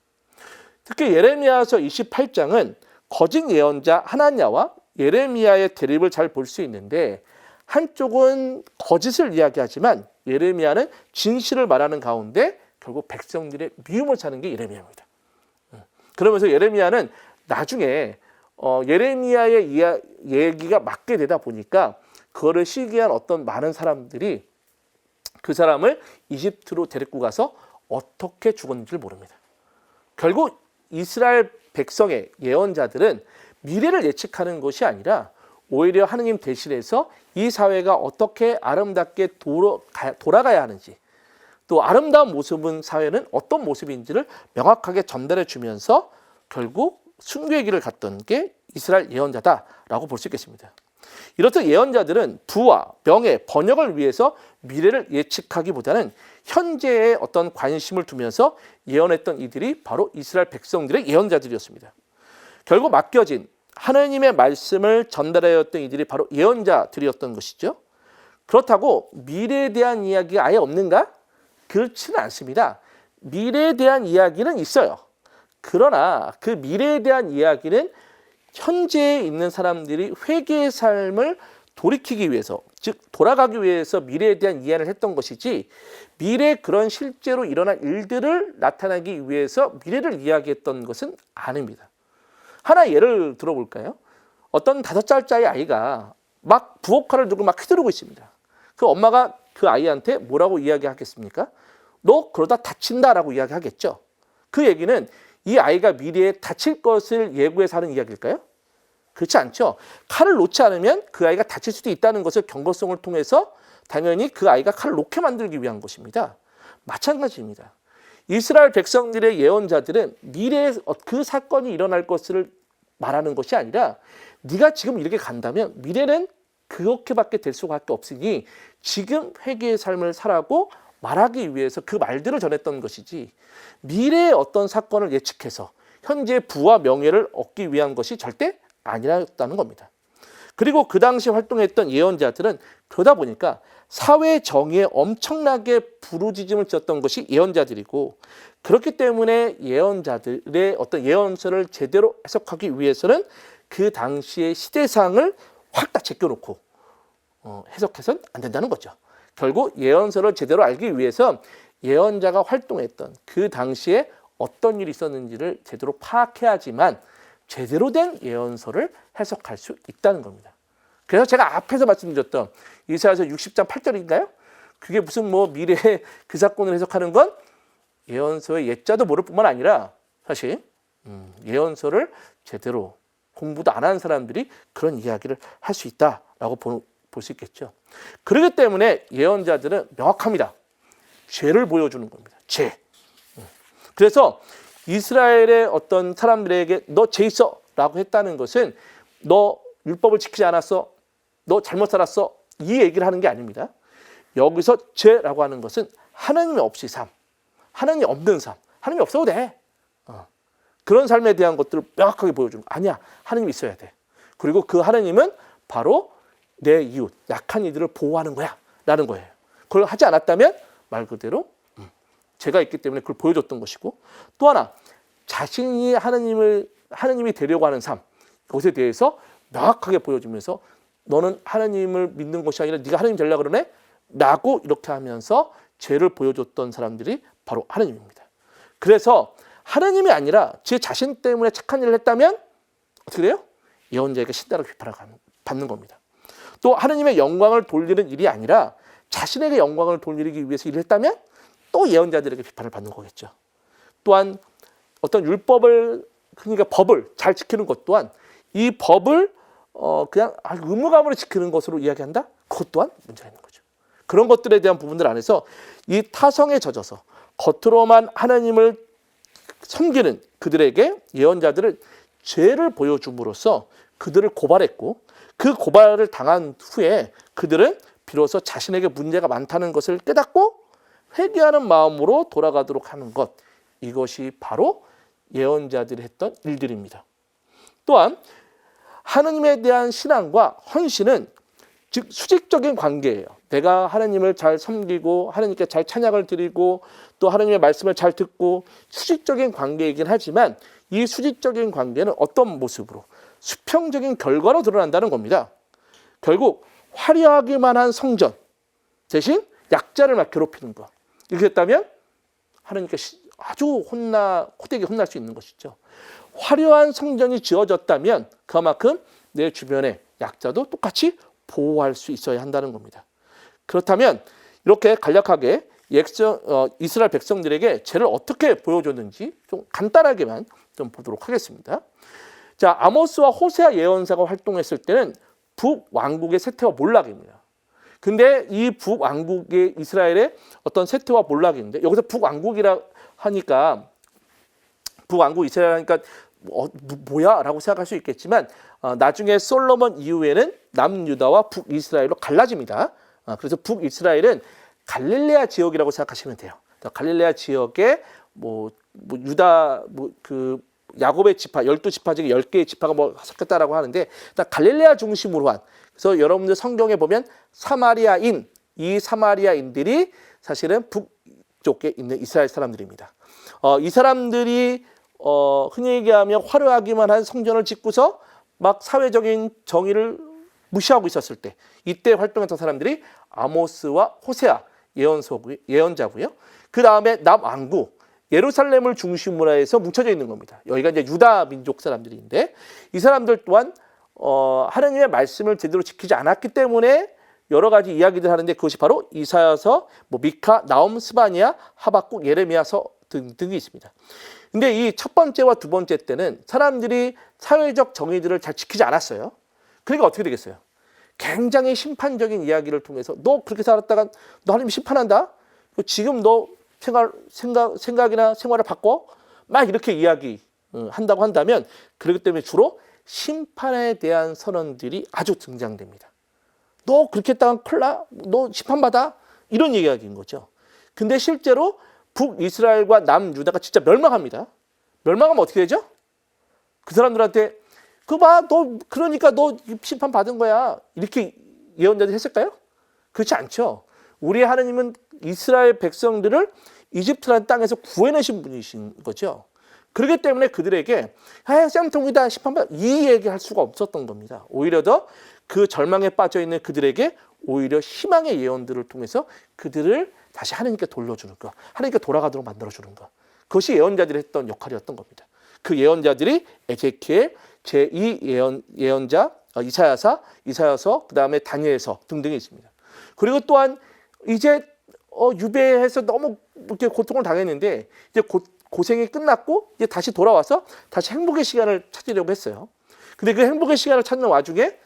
특히 예레미야서 28장은 거짓 예언자 하나냐와 예레미야의 대립을 잘 볼 수 있는데, 한쪽은 거짓을 이야기하지만 예레미야는 진실을 말하는 가운데 결국 백성들의 미움을 사는 게 예레미야입니다. 그러면서 예레미야는 나중에 예레미야의 얘기가 맞게 되다 보니까 그거를 시기한 어떤 많은 사람들이 그 사람을 이집트로 데리고 가서 어떻게 죽었는지를 모릅니다. 결국 이스라엘 백성의 예언자들은 미래를 예측하는 것이 아니라 오히려 하느님 대신해서 이 사회가 어떻게 아름답게 돌아가야 하는지, 또 아름다운 모습은 사회는 어떤 모습인지를 명확하게 전달해 주면서 결국 순교의 길을 갔던 게 이스라엘 예언자다라고 볼 수 있겠습니다. 이렇듯 예언자들은 부와 명예, 번영을 위해서 미래를 예측하기보다는 현재에 어떤 관심을 두면서 예언했던 이들이 바로 이스라엘 백성들의 예언자들이었습니다. 결국 맡겨진 하나님의 말씀을 전달하였던 이들이 바로 예언자들이었던 것이죠. 그렇다고 미래에 대한 이야기가 아예 없는가? 그렇지는 않습니다. 미래에 대한 이야기는 있어요. 그러나 그 미래에 대한 이야기는 현재에 있는 사람들이 회개의 삶을 돌이키기 위해서, 즉 돌아가기 위해서 미래에 대한 이해를 했던 것이지, 미래에 그런 실제로 일어날 일들을 나타내기 위해서 미래를 이야기했던 것은 아닙니다. 하나 예를 들어볼까요? 어떤 5살짜리 아이가 막 부엌칼을 들고 막 휘두르고 있습니다. 그 엄마가 그 아이한테 뭐라고 이야기하겠습니까? 너 그러다 다친다라고 이야기하겠죠. 그 얘기는 이 아이가 미래에 다칠 것을 예고해서 하는 이야기일까요? 그렇지 않죠. 칼을 놓지 않으면 그 아이가 다칠 수도 있다는 것을 경고성을 통해서 당연히 그 아이가 칼을 놓게 만들기 위한 것입니다. 마찬가지입니다. 이스라엘 백성들의 예언자들은 미래에 그 사건이 일어날 것을 말하는 것이 아니라 네가 지금 이렇게 간다면 미래는 그렇게밖에 될 수밖에 없으니 지금 회개의 삶을 살라고 말하기 위해서 그 말들을 전했던 것이지 미래의 어떤 사건을 예측해서 현재 부와 명예를 얻기 위한 것이 절대 아니었다는 겁니다. 그리고 그 당시 활동했던 예언자들은 그러다 보니까 사회 정의에 엄청나게 부르짖음을 지었던 것이 예언자들이고 그렇기 때문에 예언자들의 어떤 예언서를 제대로 해석하기 위해서는 그 당시의 시대상을 확 다 제껴놓고 해석해서는 안 된다는 거죠. 결국 예언서를 제대로 알기 위해서 예언자가 활동했던 그 당시에 어떤 일이 있었는지를 제대로 파악해야지만 제대로 된 예언서를 해석할 수 있다는 겁니다. 그래서 제가 앞에서 말씀드렸던 이사야서 60장 8절인가요? 그게 무슨 뭐 미래의 그 사건을 해석하는 건 예언서의 예자도 모를 뿐만 아니라 사실 예언서를 제대로 공부도 안 한 사람들이 그런 이야기를 할 수 있다라고 볼 수 있겠죠. 그렇기 때문에 예언자들은 명확합니다. 죄를 보여주는 겁니다. 죄. 그래서 이스라엘의 어떤 사람들에게 너 죄 있어 라고 했다는 것은 너 율법을 지키지 않았어, 너 잘못 살았어, 이 얘기를 하는 게 아닙니다. 여기서 죄라고 하는 것은 하나님이 없이 삶, 하나님이 없는 삶, 하나님이 없어도 돼. 그런 삶에 대한 것들을 명확하게 보여주는 거 아니야. 하나님이 있어야 돼. 그리고 그 하나님은 바로 내 이웃, 약한 이들을 보호하는 거야 라는 거예요. 그걸 하지 않았다면 말 그대로 죄가 있기 때문에 그걸 보여줬던 것이고 또 하나 자신이 하나님이 되려고 하는 삶, 그것에 대해서 명확하게 보여주면서 너는 하나님을 믿는 것이 아니라 네가 하나님 되려고 그러네? 라고 이렇게 하면서 죄를 보여줬던 사람들이 바로 하나님입니다. 그래서 하나님이 아니라 제 자신 때문에 착한 일을 했다면 어떻게 돼요? 예언자에게 신다라고 비판을 받는 겁니다. 또 하나님의 영광을 돌리는 일이 아니라 자신에게 영광을 돌리기 위해서 일을 했다면 또 예언자들에게 비판을 받는 거겠죠. 또한 어떤 율법을 그러니까 법을 잘 지키는 것 또한 이 법을 그냥 의무감으로 지키는 것으로 이야기한다? 그것 또한 문제가 있는 거죠. 그런 것들에 대한 부분들 안에서 이 타성에 젖어서 겉으로만 하나님을 섬기는 그들에게 예언자들을 죄를 보여줌으로써 그들을 고발했고 그 고발을 당한 후에 그들은 비로소 자신에게 문제가 많다는 것을 깨닫고 회개하는 마음으로 돌아가도록 하는 것, 이것이 바로 예언자들이 했던 일들입니다. 또한 하나님에 대한 신앙과 헌신은 즉 수직적인 관계예요. 내가 하나님을 잘 섬기고 하나님께 잘 찬양을 드리고 또 하나님의 말씀을 잘 듣고 수직적인 관계이긴 하지만 이 수직적인 관계는 어떤 모습으로 수평적인 결과로 드러난다는 겁니다. 결국 화려하기만 한 성전 대신 약자를 막 괴롭히는 것. 이렇게 했다면 하나님께 아주 호되게 혼날 수 있는 것이죠. 화려한 성전이 지어졌다면 그만큼 내 주변의 약자도 똑같이 보호할 수 있어야 한다는 겁니다. 그렇다면 이렇게 간략하게 이스라엘 백성들에게 죄를 어떻게 보여줬는지 좀 간단하게만 좀 보도록 하겠습니다. 자, 아모스와 호세아 예언사가 활동했을 때는 북왕국의 세태와 몰락입니다. 근데 이 북왕국의 이스라엘의 어떤 세태와 몰락인데 여기서 북왕국이라 하니까 북왕국 이스라엘 하니까 뭐야? 라고 생각할 수 있겠지만 나중에 솔로몬 이후에는 남유다와 북이스라엘로 갈라집니다. 그래서 북이스라엘은 갈릴레아 지역이라고 생각하시면 돼요. 갈릴레아 지역에 유다 야곱의 지파 12지파 중에 10개의 지파가 섞였다라고 하는데 갈릴레아 중심으로 한 그래서 여러분들 성경에 보면 이 사마리아인들이 사실은 북쪽에 있는 이스라엘 사람들입니다. 이 사람들이 흔히 얘기하면 화려하기만 한 성전을 짓고서 막 사회적인 정의를 무시하고 있었을 때 이때 활동했던 사람들이 아모스와 호세아 예언자고요. 그 다음에 남왕국 예루살렘을 중심으로 해서 뭉쳐져 있는 겁니다. 여기가 이제 유다 민족 사람들인데 이 사람들 또한 하나님의 말씀을 제대로 지키지 않았기 때문에 여러 가지 이야기들 하는데 그것이 바로 이사야서, 미카, 나홈, 스바냐, 하박국, 예레미야서 등등이 있습니다. 근데 이 첫 번째와 두 번째 때는 사람들이 사회적 정의들을 잘 지키지 않았어요. 그러니까 어떻게 되겠어요? 굉장히 심판적인 이야기를 통해서 너 그렇게 살았다가 너 하나님 심판한다? 지금 너 생각이나 생활을 바꿔? 막 이렇게 이야기 한다고 한다면 그렇기 때문에 주로 심판에 대한 선언들이 아주 등장됩니다. 너 그렇게 했다가 큰일 나? 너 심판받아? 이런 이야기인 거죠. 근데 실제로 북이스라엘과 남유다가 진짜 멸망합니다. 멸망하면 어떻게 되죠? 그 사람들한테 너 그러니까 너 심판 받은 거야. 이렇게 예언자들이 했을까요? 그렇지 않죠. 우리 하나님은 이스라엘 백성들을 이집트라는 땅에서 구해내신 분이신 거죠. 그렇기 때문에 그들에게 쌤통이다 심판받아 이 얘기할 수가 없었던 겁니다. 오히려 더 그 절망에 빠져 있는 그들에게 오히려 희망의 예언들을 통해서 그들을 다시 하나님께 돌려주는 것, 하나님께 돌아가도록 만들어주는 것. 그것이 예언자들이 했던 역할이었던 겁니다. 그 예언자들이 에제키엘, 제2 예언자, 이사야서, 그 다음에 다니엘서 등등이 있습니다. 그리고 또한 이제 유배해서 너무 이렇게 고통을 당했는데 이제 고생이 끝났고 이제 다시 돌아와서 다시 행복의 시간을 찾으려고 했어요. 근데 그 행복의 시간을 찾는 와중에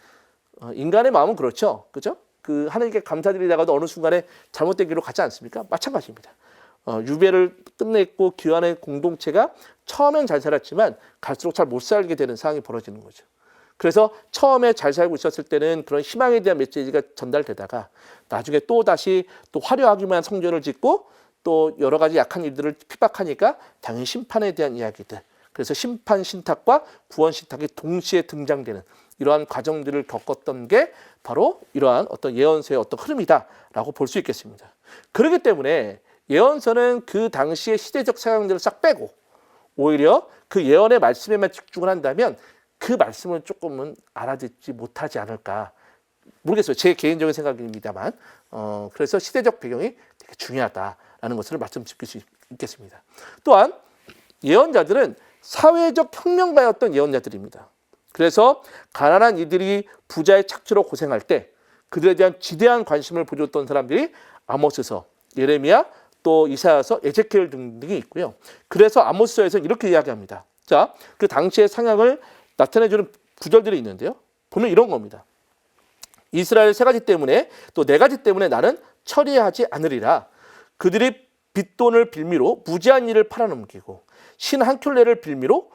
인간의 마음은 그렇죠. 그죠? 그 하나님께 감사드리다가도 어느 순간에 잘못된 길로 가지 않습니까? 마찬가지입니다. 유배를 끝냈고 귀환의 공동체가 처음엔 잘 살았지만 갈수록 잘 못 살게 되는 상황이 벌어지는 거죠. 그래서 처음에 잘 살고 있었을 때는 그런 희망에 대한 메시지가 전달되다가 나중에 또 다시 또 화려하기만 성전을 짓고 또 여러 가지 약한 일들을 핍박하니까 당연히 심판에 대한 이야기들. 그래서 심판 신탁과 구원 신탁이 동시에 등장되는 이러한 과정들을 겪었던 게 바로 이러한 어떤 예언서의 어떤 흐름이다라고 볼 수 있겠습니다. 그렇기 때문에 예언서는 그 당시의 시대적 상황들을 싹 빼고 오히려 그 예언의 말씀에만 집중을 한다면 그 말씀을 조금은 알아듣지 못하지 않을까. 모르겠어요. 제 개인적인 생각입니다만 그래서 시대적 배경이 되게 중요하다라는 것을 말씀드릴 수 있겠습니다. 또한 예언자들은 사회적 혁명가였던 예언자들입니다. 그래서 가난한 이들이 부자의 착취로 고생할 때 그들에 대한 지대한 관심을 보여줬던 사람들이 아모스서, 예레미야, 또 이사야서, 에제키엘 등등이 있고요. 그래서 아모스서에서 이렇게 이야기합니다. 자, 그 당시의 상황을 나타내주는 구절들이 있는데요. 보면 이런 겁니다. 이스라엘 세 가지 때문에 또 네 가지 때문에 나는 처리하지 않으리라. 그들이 빚돈을 빌미로 무지한 일을 팔아넘기고 신 한 켤레를 빌미로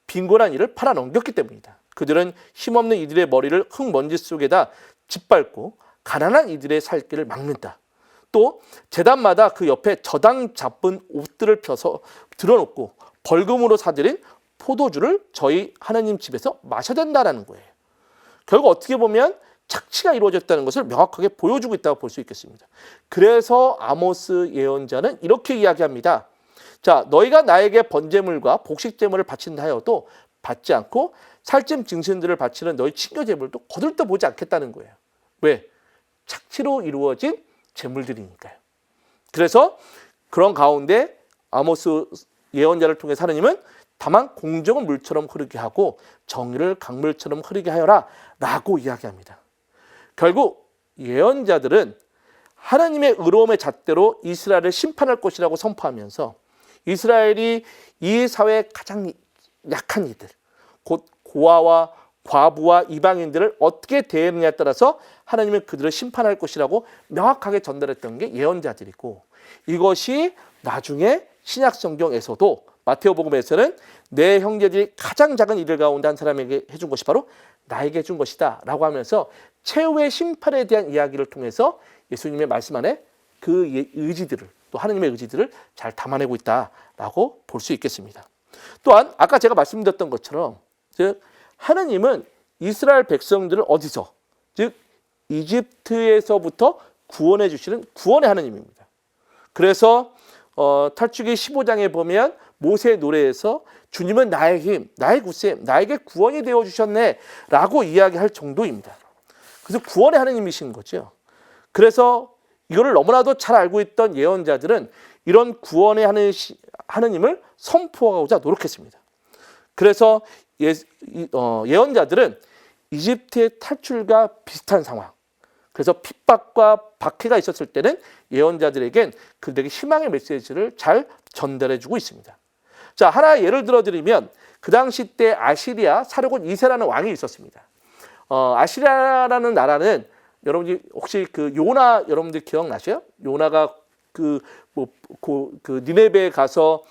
빈곤한 일을 팔아넘겼기 때문이다. 그들은 힘없는 이들의 머리를 흙먼지 속에다 짓밟고 가난한 이들의 살 길을 막는다. 또 제단마다 그 옆에 저당 잡은 옷들을 펴서 드러놓고 벌금으로 사들인 포도주를 저희 하나님 집에서 마셔야 된다는 거예요. 결국 어떻게 보면 착취가 이루어졌다는 것을 명확하게 보여주고 있다고 볼 수 있겠습니다. 그래서 아모스 예언자는 이렇게 이야기합니다. 자, 너희가 나에게 번제물과 복식제물을 바친다 하여도 받지 않고 살찜 증신들을 바치는 너희 친교제물도 거들떠보지 않겠다는 거예요. 왜? 착취로 이루어진 제물들이니까요. 그래서 그런 가운데 아모스 예언자를 통해 하나님은 다만 공정은 물처럼 흐르게 하고 정의를 강물처럼 흐르게 하여라 라고 이야기합니다. 결국 예언자들은 하나님의 의로움의 잣대로 이스라엘을 심판할 것이라고 선포하면서 이스라엘이 이 사회의 가장 약한 이들, 곧 고아와 과부와 이방인들을 어떻게 대하느냐에 따라서 하나님은 그들을 심판할 것이라고 명확하게 전달했던 게 예언자들이고, 이것이 나중에 신약성경에서도 마태오복음에서는 내 형제들이 가장 작은 이들 가운데 한 사람에게 해준 것이 바로 나에게 해준 것이다 라고 하면서 최후의 심판에 대한 이야기를 통해서 예수님의 말씀 안에 그 의지들을, 또 하나님의 의지들을 잘 담아내고 있다라고 볼 수 있겠습니다. 또한 아까 제가 말씀드렸던 것처럼 즉 하나님은 이스라엘 백성들을 어디서, 즉 이집트에서부터 구원해 주시는 구원의 하나님입니다. 그래서 탈출기 15장에 보면 모세의 노래에서 주님은 나의 힘, 나의 굳셈, 나에게 구원이 되어 주셨네 라고 이야기할 정도입니다. 그래서 구원의 하나님이신 거죠. 그래서 이거를 너무나도 잘 알고 있던 예언자들은 이런 구원의 하나님을 선포하고자 노력했습니다. 그래서 예언자들은 이집트의 탈출과 비슷한 상황. 그래서 핍박과 박해가 있었을 때는 예언자들에겐 그들에게 희망의 메시지를 잘 전달해주고 있습니다. 자, 하나의 예를 들어드리면 그 당시 때 아시리아 사르곤 2세라는 왕이 있었습니다. 아시리아라는 나라는 여러분들 혹시 그 요나 여러분들 기억나세요? 요나가 그 니네베에 가서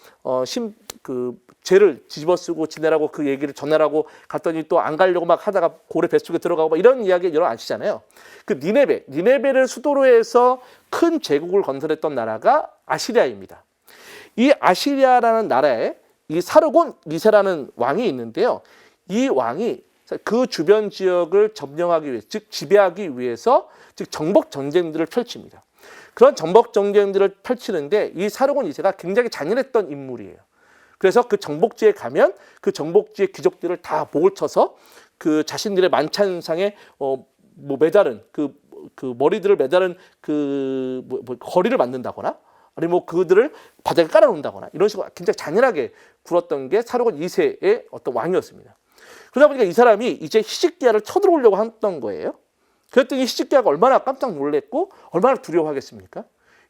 죄를 뒤집어쓰고 지내라고 그 얘기를 전하라고 갔더니 또 안 가려고 막 하다가 고래 뱃속에 들어가고 막 이런 이야기 여러분 아시잖아요. 그 니네베를 수도로 해서 큰 제국을 건설했던 나라가 아시리아입니다. 이 아시리아라는 나라에 이 사르곤 2세라는 왕이 있는데요. 이 왕이 그 주변 지역을 점령하기 위해, 즉 지배하기 위해서 즉 정복 전쟁들을 펼칩니다. 그런 정복 전쟁들을 펼치는데 이 사르곤 2세가 굉장히 잔인했던 인물이에요. 그래서 그 정복지에 가면 그 정복지의 귀족들을 다 목을 쳐서 그 자신들의 만찬상에 매달은 그 머리들을 매달은 거리를 만든다거나 아니면 뭐 그들을 바닥에 깔아놓는다거나 이런 식으로 굉장히 잔인하게 굴었던 게 사르곤 2세의 어떤 왕이었습니다. 그러다 보니까 이 사람이 이제 히스기야를 쳐들어오려고 했던 거예요. 그랬더니 히스기야가 얼마나 깜짝 놀랐고 얼마나 두려워하겠습니까?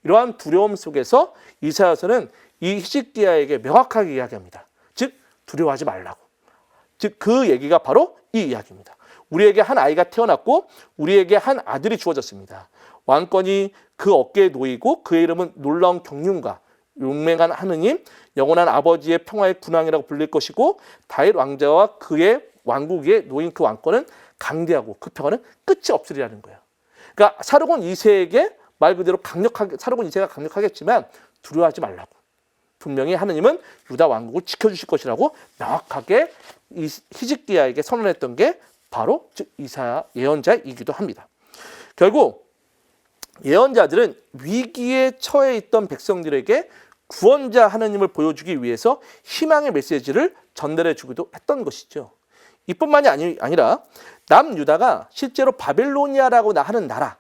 이러한 두려움 속에서 이사야서는 이 히스기야에게 명확하게 이야기합니다. 즉 두려워하지 말라고. 즉 그 얘기가 바로 이 이야기입니다. 우리에게 한 아이가 태어났고 우리에게 한 아들이 주어졌습니다. 왕권이 그 어깨에 놓이고 그의 이름은 놀라운 경륜과 용맹한 하느님, 영원한 아버지의 평화의 군왕이라고 불릴 것이고 다윗 왕자와 그의 왕국 위에 놓인 그 왕권은 강대하고 그 평화는 끝이 없으리라는 거예요. 그러니까 사르곤 2세에게 말 그대로 강력하게 사르곤 2세가 강력하겠지만 두려워하지 말라고. 분명히 하느님은 유다 왕국을 지켜주실 것이라고 명확하게 히스기야에게 선언했던 게 바로 즉 이사야 예언자이기도 합니다. 결국 예언자들은 위기에 처해 있던 백성들에게 구원자 하느님을 보여주기 위해서 희망의 메시지를 전달해 주기도 했던 것이죠. 이뿐만이 아니라 남유다가 실제로 바벨로니아라고 하는 나라,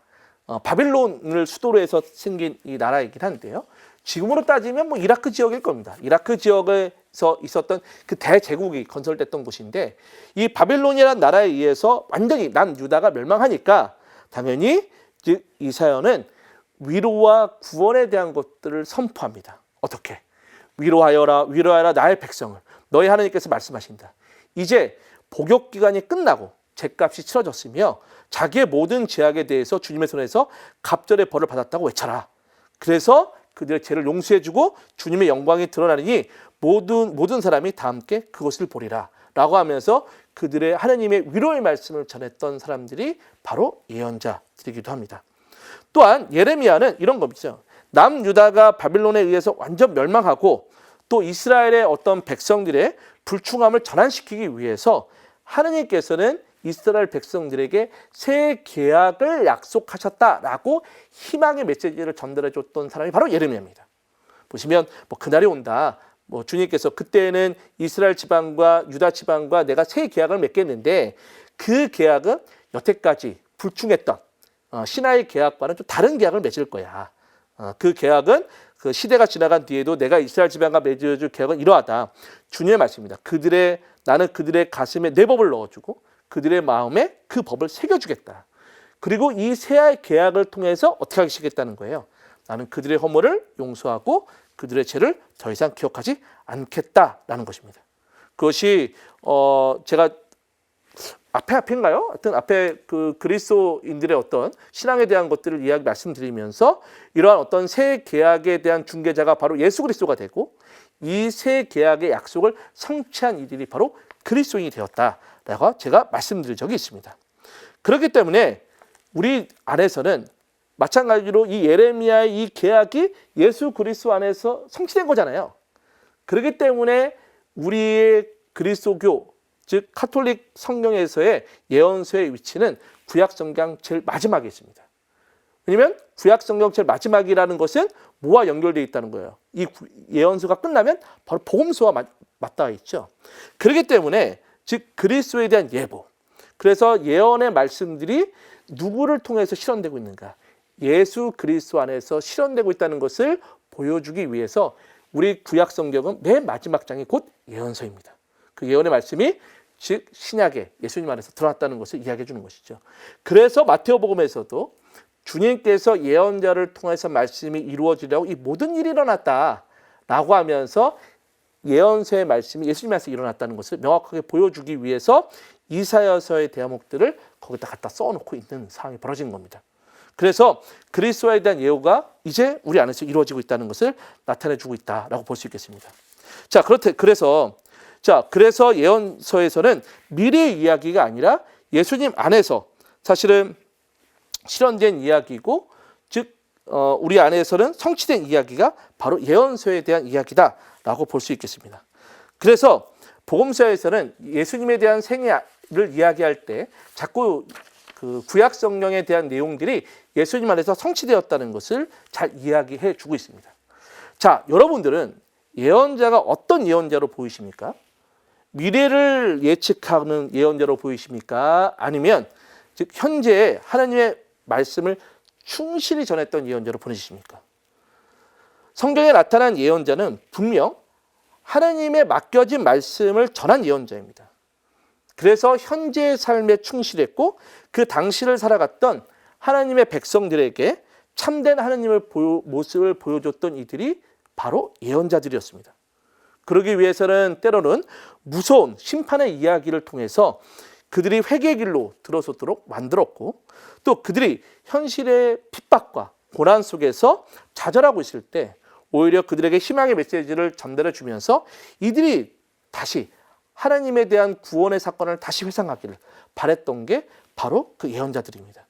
바벨론을 수도로 해서 생긴 이 나라이긴 한데요. 지금으로 따지면 뭐 이라크 지역일 겁니다. 이라크 지역에서 있었던 그 대제국이 건설됐던 곳인데 이 바벨론이라는 나라에 의해서 완전히 남유다가 멸망하니까 당연히 즉 이사야는 위로와 구원에 대한 것들을 선포합니다. 어떻게? 위로하여라 나의 백성을. 너희 하나님께서 말씀하신다. 이제 복역 기간이 끝나고 죗값이 치러졌으며 자기의 모든 죄악에 대해서 주님의 손에서 갑절의 벌을 받았다고 외쳐라. 그래서 그들의 죄를 용서해주고 주님의 영광이 드러나니 모든 사람이 다 함께 그것을 보리라 라고 하면서 그들의 하나님의 위로의 말씀을 전했던 사람들이 바로 예언자들이기도 합니다. 또한 예레미야는 이런 겁니다. 남유다가 바빌론에 의해서 완전 멸망하고 또 이스라엘의 어떤 백성들의 불충함을 전환시키기 위해서 하느님께서는 이스라엘 백성들에게 새 계약을 약속하셨다라고 희망의 메시지를 전달해 줬던 사람이 바로 예레미야입니다. 보시면 뭐 그날이 온다. 뭐 주님께서 그때는 이스라엘 지방과 유다 지방과 내가 새 계약을 맺겠는데 그 계약은 여태까지 불충했던 신하의 계약과는 좀 다른 계약을 맺을 거야. 그 계약은 그 시대가 지나간 뒤에도 내가 이스라엘 지방과 맺어줄 계약은 이러하다. 주님의 말씀입니다. 나는 그들의 가슴에 내 법을 넣어주고 그들의 마음에 그 법을 새겨주겠다. 그리고 이 새 계약을 통해서 어떻게 하시겠다는 거예요. 나는 그들의 허물을 용서하고 그들의 죄를 더 이상 기억하지 않겠다라는 것입니다. 그것이 제가 앞인가요? 하여튼 앞에 그 그리스도인들의 어떤 신앙에 대한 것들을 말씀드리면서 이러한 어떤 새 계약에 대한 중개자가 바로 예수 그리스도가 되고 이 새 계약의 약속을 성취한 이들이 바로 그리스도인이 되었다라고 제가 말씀드린 적이 있습니다. 그렇기 때문에 우리 안에서는 마찬가지로 이 예레미야의 이 계약이 예수 그리스도 안에서 성취된 거잖아요. 그렇기 때문에 우리의 그리스도교 즉 카톨릭 성경에서의 예언서의 위치는 구약성경 제일 마지막에 있습니다. 왜냐하면 구약성경 제일 마지막이라는 것은 뭐와 연결되어 있다는 거예요. 이 예언서가 끝나면 바로 복음서와 맞닿아 있죠. 그렇기 때문에 즉 그리스도에 대한 예보. 그래서 예언의 말씀들이 누구를 통해서 실현되고 있는가? 예수 그리스도 안에서 실현되고 있다는 것을 보여주기 위해서 우리 구약성경은 맨 마지막 장이 곧 예언서입니다. 그 예언의 말씀이 즉 신약에 예수님 안에서 드러났다는 것을 이야기해 주는 것이죠. 그래서 마태오복음에서도 주님께서 예언자를 통해서 말씀이 이루어지려고 이 모든 일이 일어났다라고 하면서 예언서의 말씀이 예수님 안에서 일어났다는 것을 명확하게 보여주기 위해서 이사야서의 대목들을 거기다 갖다 써놓고 있는 상황이 벌어진 겁니다. 그래서 그리스도에 대한 예고가 이제 우리 안에서 이루어지고 있다는 것을 나타내주고 있다라고 볼 수 있겠습니다. 자, 그래서 예언서에서는 미래의 이야기가 아니라 예수님 안에서 사실은 실현된 이야기고, 즉 우리 안에서는 성취된 이야기가 바로 예언서에 대한 이야기다라고 볼 수 있겠습니다. 그래서 복음서에서는 예수님에 대한 생애를 이야기할 때 자꾸 그 구약 성경에 대한 내용들이 예수님 안에서 성취되었다는 것을 잘 이야기해 주고 있습니다. 자, 여러분들은 예언자가 어떤 예언자로 보이십니까? 미래를 예측하는 예언자로 보이십니까? 아니면 즉 현재 하나님의 말씀을 충실히 전했던 예언자로 보내십니까? 성경에 나타난 예언자는 분명 하나님의 맡겨진 말씀을 전한 예언자입니다. 그래서 현재의 삶에 충실했고 그 당시를 살아갔던 하나님의 백성들에게 참된 하나님의 모습을 보여줬던 이들이 바로 예언자들이었습니다. 그러기 위해서는 때로는 무서운 심판의 이야기를 통해서 그들이 회개의 길로 들어서도록 만들었고, 또 그들이 현실의 핍박과 고난 속에서 좌절하고 있을 때 오히려 그들에게 희망의 메시지를 전달해 주면서 이들이 다시 하나님에 대한 구원의 사건을 다시 회상하기를 바랬던 게 바로 그 예언자들입니다.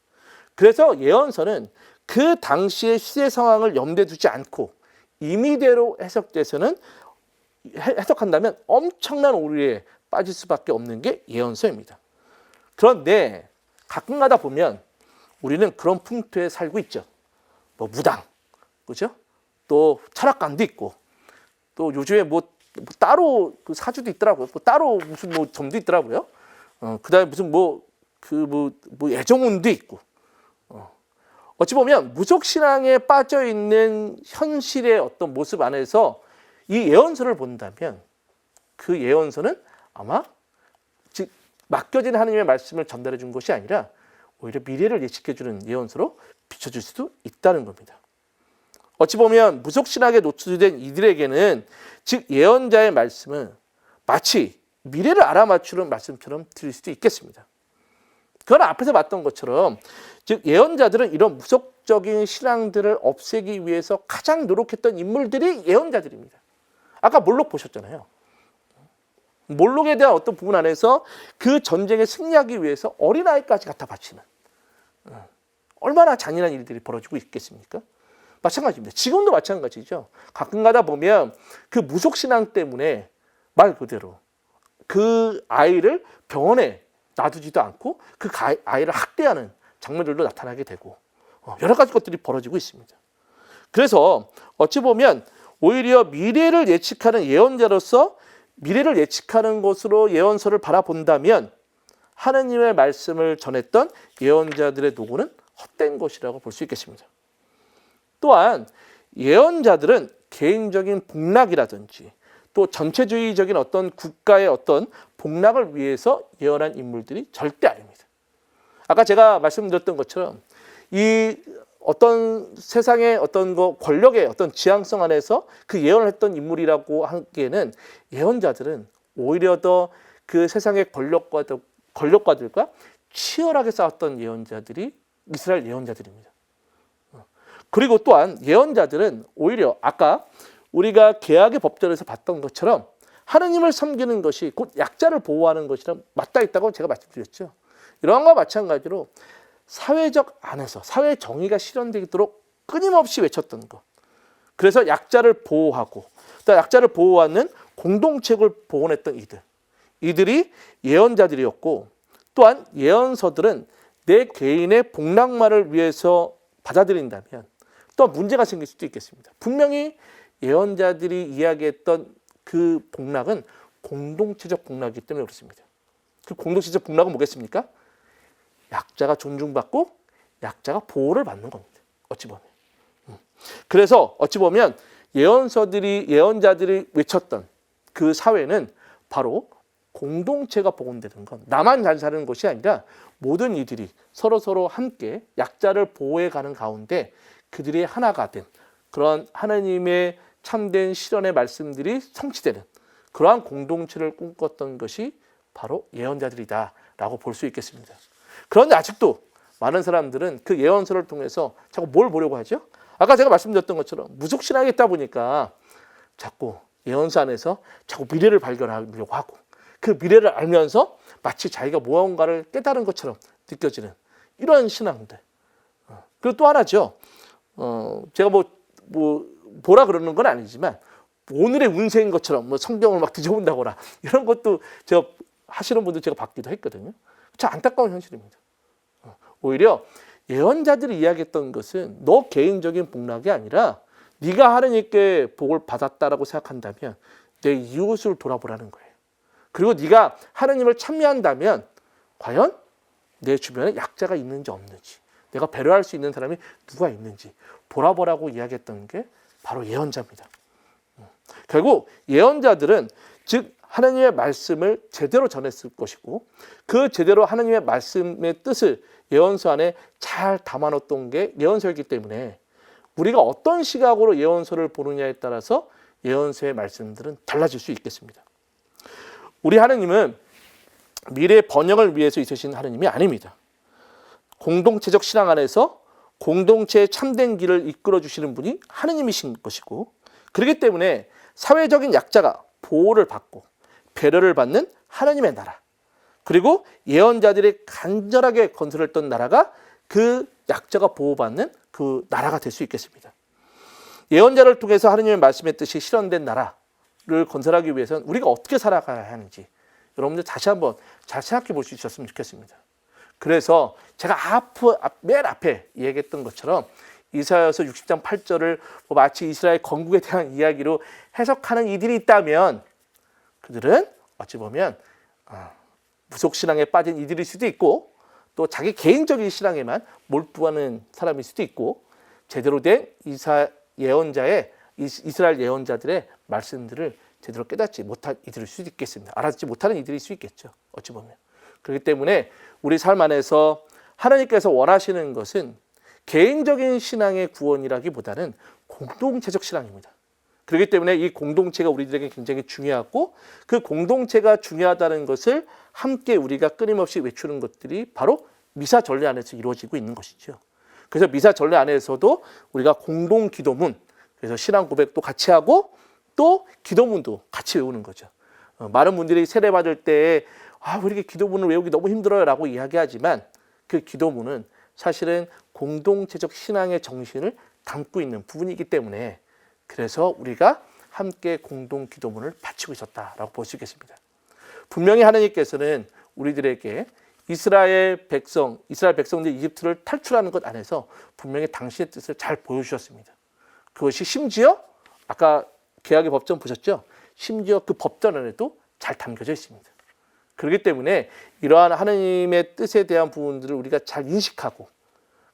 그래서 예언서는 그 당시의 시대 상황을 염두에 두지 않고 임의대로 해석한다면 엄청난 오류에 빠질 수밖에 없는 게 예언서입니다. 그런데 가끔가다 보면 우리는 그런 풍토에 살고 있죠. 뭐 무당, 그죠? 또 철학관도 있고, 또 요즘에 뭐 따로 그 사주도 있더라고요. 뭐 따로 무슨 뭐 점도 있더라고요. 그다음에 무슨 애정운도 있고. 어찌 보면 무속 신앙에 빠져 있는 현실의 어떤 모습 안에서 이 예언서를 본다면 그 예언서는 아마 즉 맡겨진 하나님의 말씀을 전달해 준 것이 아니라 오히려 미래를 예측해 주는 예언서로 비춰질 수도 있다는 겁니다. 어찌 보면 무속 신학에 노출된 이들에게는 즉 예언자의 말씀은 마치 미래를 알아맞추는 말씀처럼 들릴 수도 있겠습니다. 그러나 앞에서 봤던 것처럼 즉 예언자들은 이런 무속적인 신앙들을 없애기 위해서 가장 노력했던 인물들이 예언자들입니다. 아까 몰록 보셨잖아요. 몰록에 대한 어떤 부분 안에서 그 전쟁에 승리하기 위해서 어린아이까지 갖다 바치는 얼마나 잔인한 일들이 벌어지고 있겠습니까? 마찬가지입니다. 지금도 마찬가지죠. 가끔가다 보면 그 무속신앙 때문에 말 그대로 그 아이를 병원에 놔두지도 않고 그 아이를 학대하는 장면들도 나타나게 되고 여러 가지 것들이 벌어지고 있습니다. 그래서 어찌 보면 오히려 미래를 예측하는 예언자로서 미래를 예측하는 것으로 예언서를 바라본다면 하나님의 말씀을 전했던 예언자들의 노고는 헛된 것이라고 볼 수 있겠습니다. 또한 예언자들은 개인적인 복락이라든지 또 전체주의적인 어떤 국가의 어떤 복락을 위해서 예언한 인물들이 절대 아닙니다. 아까 제가 말씀드렸던 것처럼 이 어떤 세상의 어떤 권력의 어떤 지향성 안에서 그 예언을 했던 인물이라고 하기에는 예언자들은 오히려 더 그 세상의 권력가들과 치열하게 싸웠던 예언자들이 이스라엘 예언자들입니다. 그리고 또한 예언자들은 오히려 아까 우리가 개혁의 법전에서 봤던 것처럼 하느님을 섬기는 것이 곧 약자를 보호하는 것이랑 맞닿아 있다고 제가 말씀드렸죠. 이러한 것과 마찬가지로 사회적 안에서 사회 정의가 실현되도록 끊임없이 외쳤던 것. 그래서 약자를 보호하고 또 약자를 보호하는 공동체를 복원했던 이들이 예언자들이었고, 또한 예언서들은 내 개인의 복락만을 위해서 받아들인다면 또 문제가 생길 수도 있겠습니다. 분명히 예언자들이 이야기했던 그 복락은 공동체적 복락이기 때문에 그렇습니다. 그 공동체적 복락은 뭐겠습니까? 약자가 존중받고 약자가 보호를 받는 겁니다. 어찌 보면. 그래서 어찌 보면 예언자들이 외쳤던 그 사회는 바로 공동체가 복원되는 건 나만 잘 사는 것이 아니라 모든 이들이 서로 함께 약자를 보호해가는 가운데 그들이 하나가 된 그런 하나님의 참된 실현의 말씀들이 성취되는 그러한 공동체를 꿈꿨던 것이 바로 예언자들이다라고 볼 수 있겠습니다. 그런데 아직도 많은 사람들은 그 예언서를 통해서 자꾸 뭘 보려고 하죠? 아까 제가 말씀드렸던 것처럼 무속신앙에 있다 보니까 자꾸 예언서 안에서 자꾸 미래를 발견하려고 하고 그 미래를 알면서 마치 자기가 무언가를 깨달은 것처럼 느껴지는 이런 신앙들. 그리고 또 하나죠. 제가 뭐라 그러는 건 아니지만 오늘의 운세인 것처럼 뭐 성경을 막 뒤져본다거나 이런 것도 제가 하시는 분들 제가 받기도 했거든요. 참 안타까운 현실입니다. 오히려 예언자들이 이야기했던 것은 너 개인적인 복락이 아니라 네가 하나님께 복을 받았다라고 생각한다면 내 이웃을 돌아보라는 거예요. 그리고 네가 하나님을 찬미한다면 과연 내 주변에 약자가 있는지 없는지, 내가 배려할 수 있는 사람이 누가 있는지 돌아보라고 이야기했던 게 바로 예언자입니다. 결국 예언자들은 즉 하나님의 말씀을 제대로 전했을 것이고 그 제대로 하나님의 말씀의 뜻을 예언서 안에 잘 담아놓았던 게 예언서이기 때문에 우리가 어떤 시각으로 예언서를 보느냐에 따라서 예언서의 말씀들은 달라질 수 있겠습니다. 우리 하나님은 미래 번영을 위해서 있으신 하나님이 아닙니다. 공동체적 신앙 안에서 공동체의 참된 길을 이끌어 주시는 분이 하나님이신 것이고 그렇기 때문에 사회적인 약자가 보호를 받고 배려를 받는 하나님의 나라 그리고 예언자들이 간절하게 건설했던 나라가 그 약자가 보호받는 그 나라가 될 수 있겠습니다. 예언자를 통해서 하나님의 말씀의 뜻이 실현된 나라를 건설하기 위해서는 우리가 어떻게 살아가야 하는지 여러분들 다시 한번 잘 생각해 볼 수 있었으면 좋겠습니다. 그래서 제가 맨 앞에 얘기했던 것처럼 이사야서 60장 8절을 마치 이스라엘 건국에 대한 이야기로 해석하는 이들이 있다면 그들은 어찌 보면 무속신앙에 빠진 이들일 수도 있고 또 자기 개인적인 신앙에만 몰두하는 사람일 수도 있고 제대로 된 이스라엘 예언자들의 말씀들을 제대로 깨닫지 못한 이들일 수도 있겠습니다. 알아듣지 못하는 이들일 수 있겠죠. 어찌 보면. 그렇기 때문에 우리 삶 안에서 하나님께서 원하시는 것은 개인적인 신앙의 구원이라기보다는 공동체적 신앙입니다. 그렇기 때문에 이 공동체가 우리들에게 굉장히 중요하고 그 공동체가 중요하다는 것을 함께 우리가 끊임없이 외치는 것들이 바로 미사 전례 안에서 이루어지고 있는 것이죠. 그래서 미사 전례 안에서도 우리가 공동 기도문, 그래서 신앙 고백도 같이 하고 또 기도문도 같이 외우는 거죠. 많은 분들이 세례 받을 때 왜 이렇게 기도문을 외우기 너무 힘들어요 라고 이야기하지만 그 기도문은 사실은 공동체적 신앙의 정신을 담고 있는 부분이기 때문에 그래서 우리가 함께 공동 기도문을 바치고 있었다라고 볼 수 있겠습니다. 분명히 하나님께서는 우리들에게 이스라엘 백성들이 이집트를 탈출하는 것 안에서 분명히 당신의 뜻을 잘 보여주셨습니다. 그것이 심지어 아까 개혁의 법전 보셨죠? 심지어 그 법전 안에도 잘 담겨져 있습니다. 그렇기 때문에 이러한 하나님의 뜻에 대한 부분들을 우리가 잘 인식하고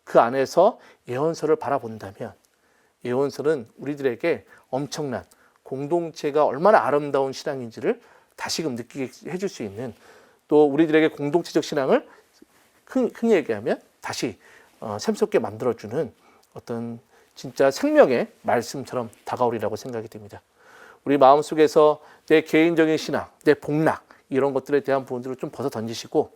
그 안에서 예언서를 바라본다면 예언서는 우리들에게 엄청난 공동체가 얼마나 아름다운 신앙인지를 다시금 느끼게 해줄 수 있는 또 우리들에게 공동체적 신앙을 흔히 얘기하면 다시 샘솟게 만들어주는 어떤 진짜 생명의 말씀처럼 다가오리라고 생각이 됩니다. 우리 마음속에서 내 개인적인 신앙, 내 복락 이런 것들에 대한 부분들을 좀 벗어 던지시고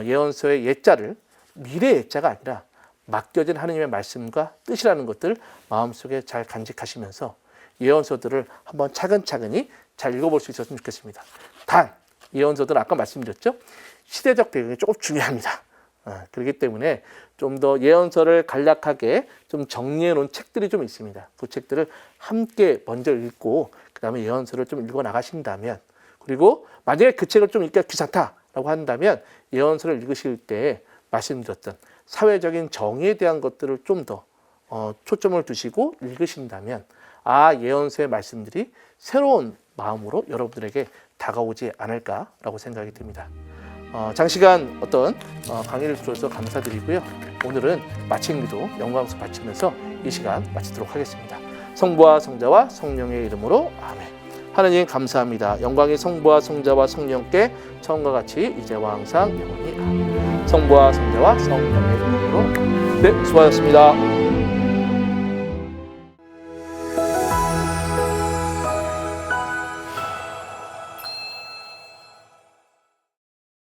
예언서의 예자를 미래의 예자가 아니라 맡겨진 하나님의 말씀과 뜻이라는 것들 마음속에 잘 간직하시면서 예언서들을 한번 차근차근히 잘 읽어볼 수 있었으면 좋겠습니다. 단 예언서들은 아까 말씀드렸죠. 시대적 배경이 조금 중요합니다. 그렇기 때문에 좀 더 예언서를 간략하게 좀 정리해 놓은 책들이 좀 있습니다. 그 책들을 함께 먼저 읽고 그 다음에 예언서를 좀 읽어 나가신다면 그리고 만약에 그 책을 좀 읽기가 귀찮다라고 한다면 예언서를 읽으실 때 말씀드렸던 사회적인 정의에 대한 것들을 좀 더 초점을 두시고 읽으신다면 예언서의 말씀들이 새로운 마음으로 여러분들에게 다가오지 않을까라고 생각이 듭니다. 장시간 강의를 들어서 감사드리고요. 오늘은 마친 기도 영광스 바치면서 이 시간 마치도록 하겠습니다. 성부와 성자와 성령의 이름으로 아멘. 하느님 감사합니다. 영광이 성부와 성자와 성령께 처음과 같이 이제와 항상 영원히 아멘. 성부와 성자와 성령의 이름으로. 네, 수고하셨습니다.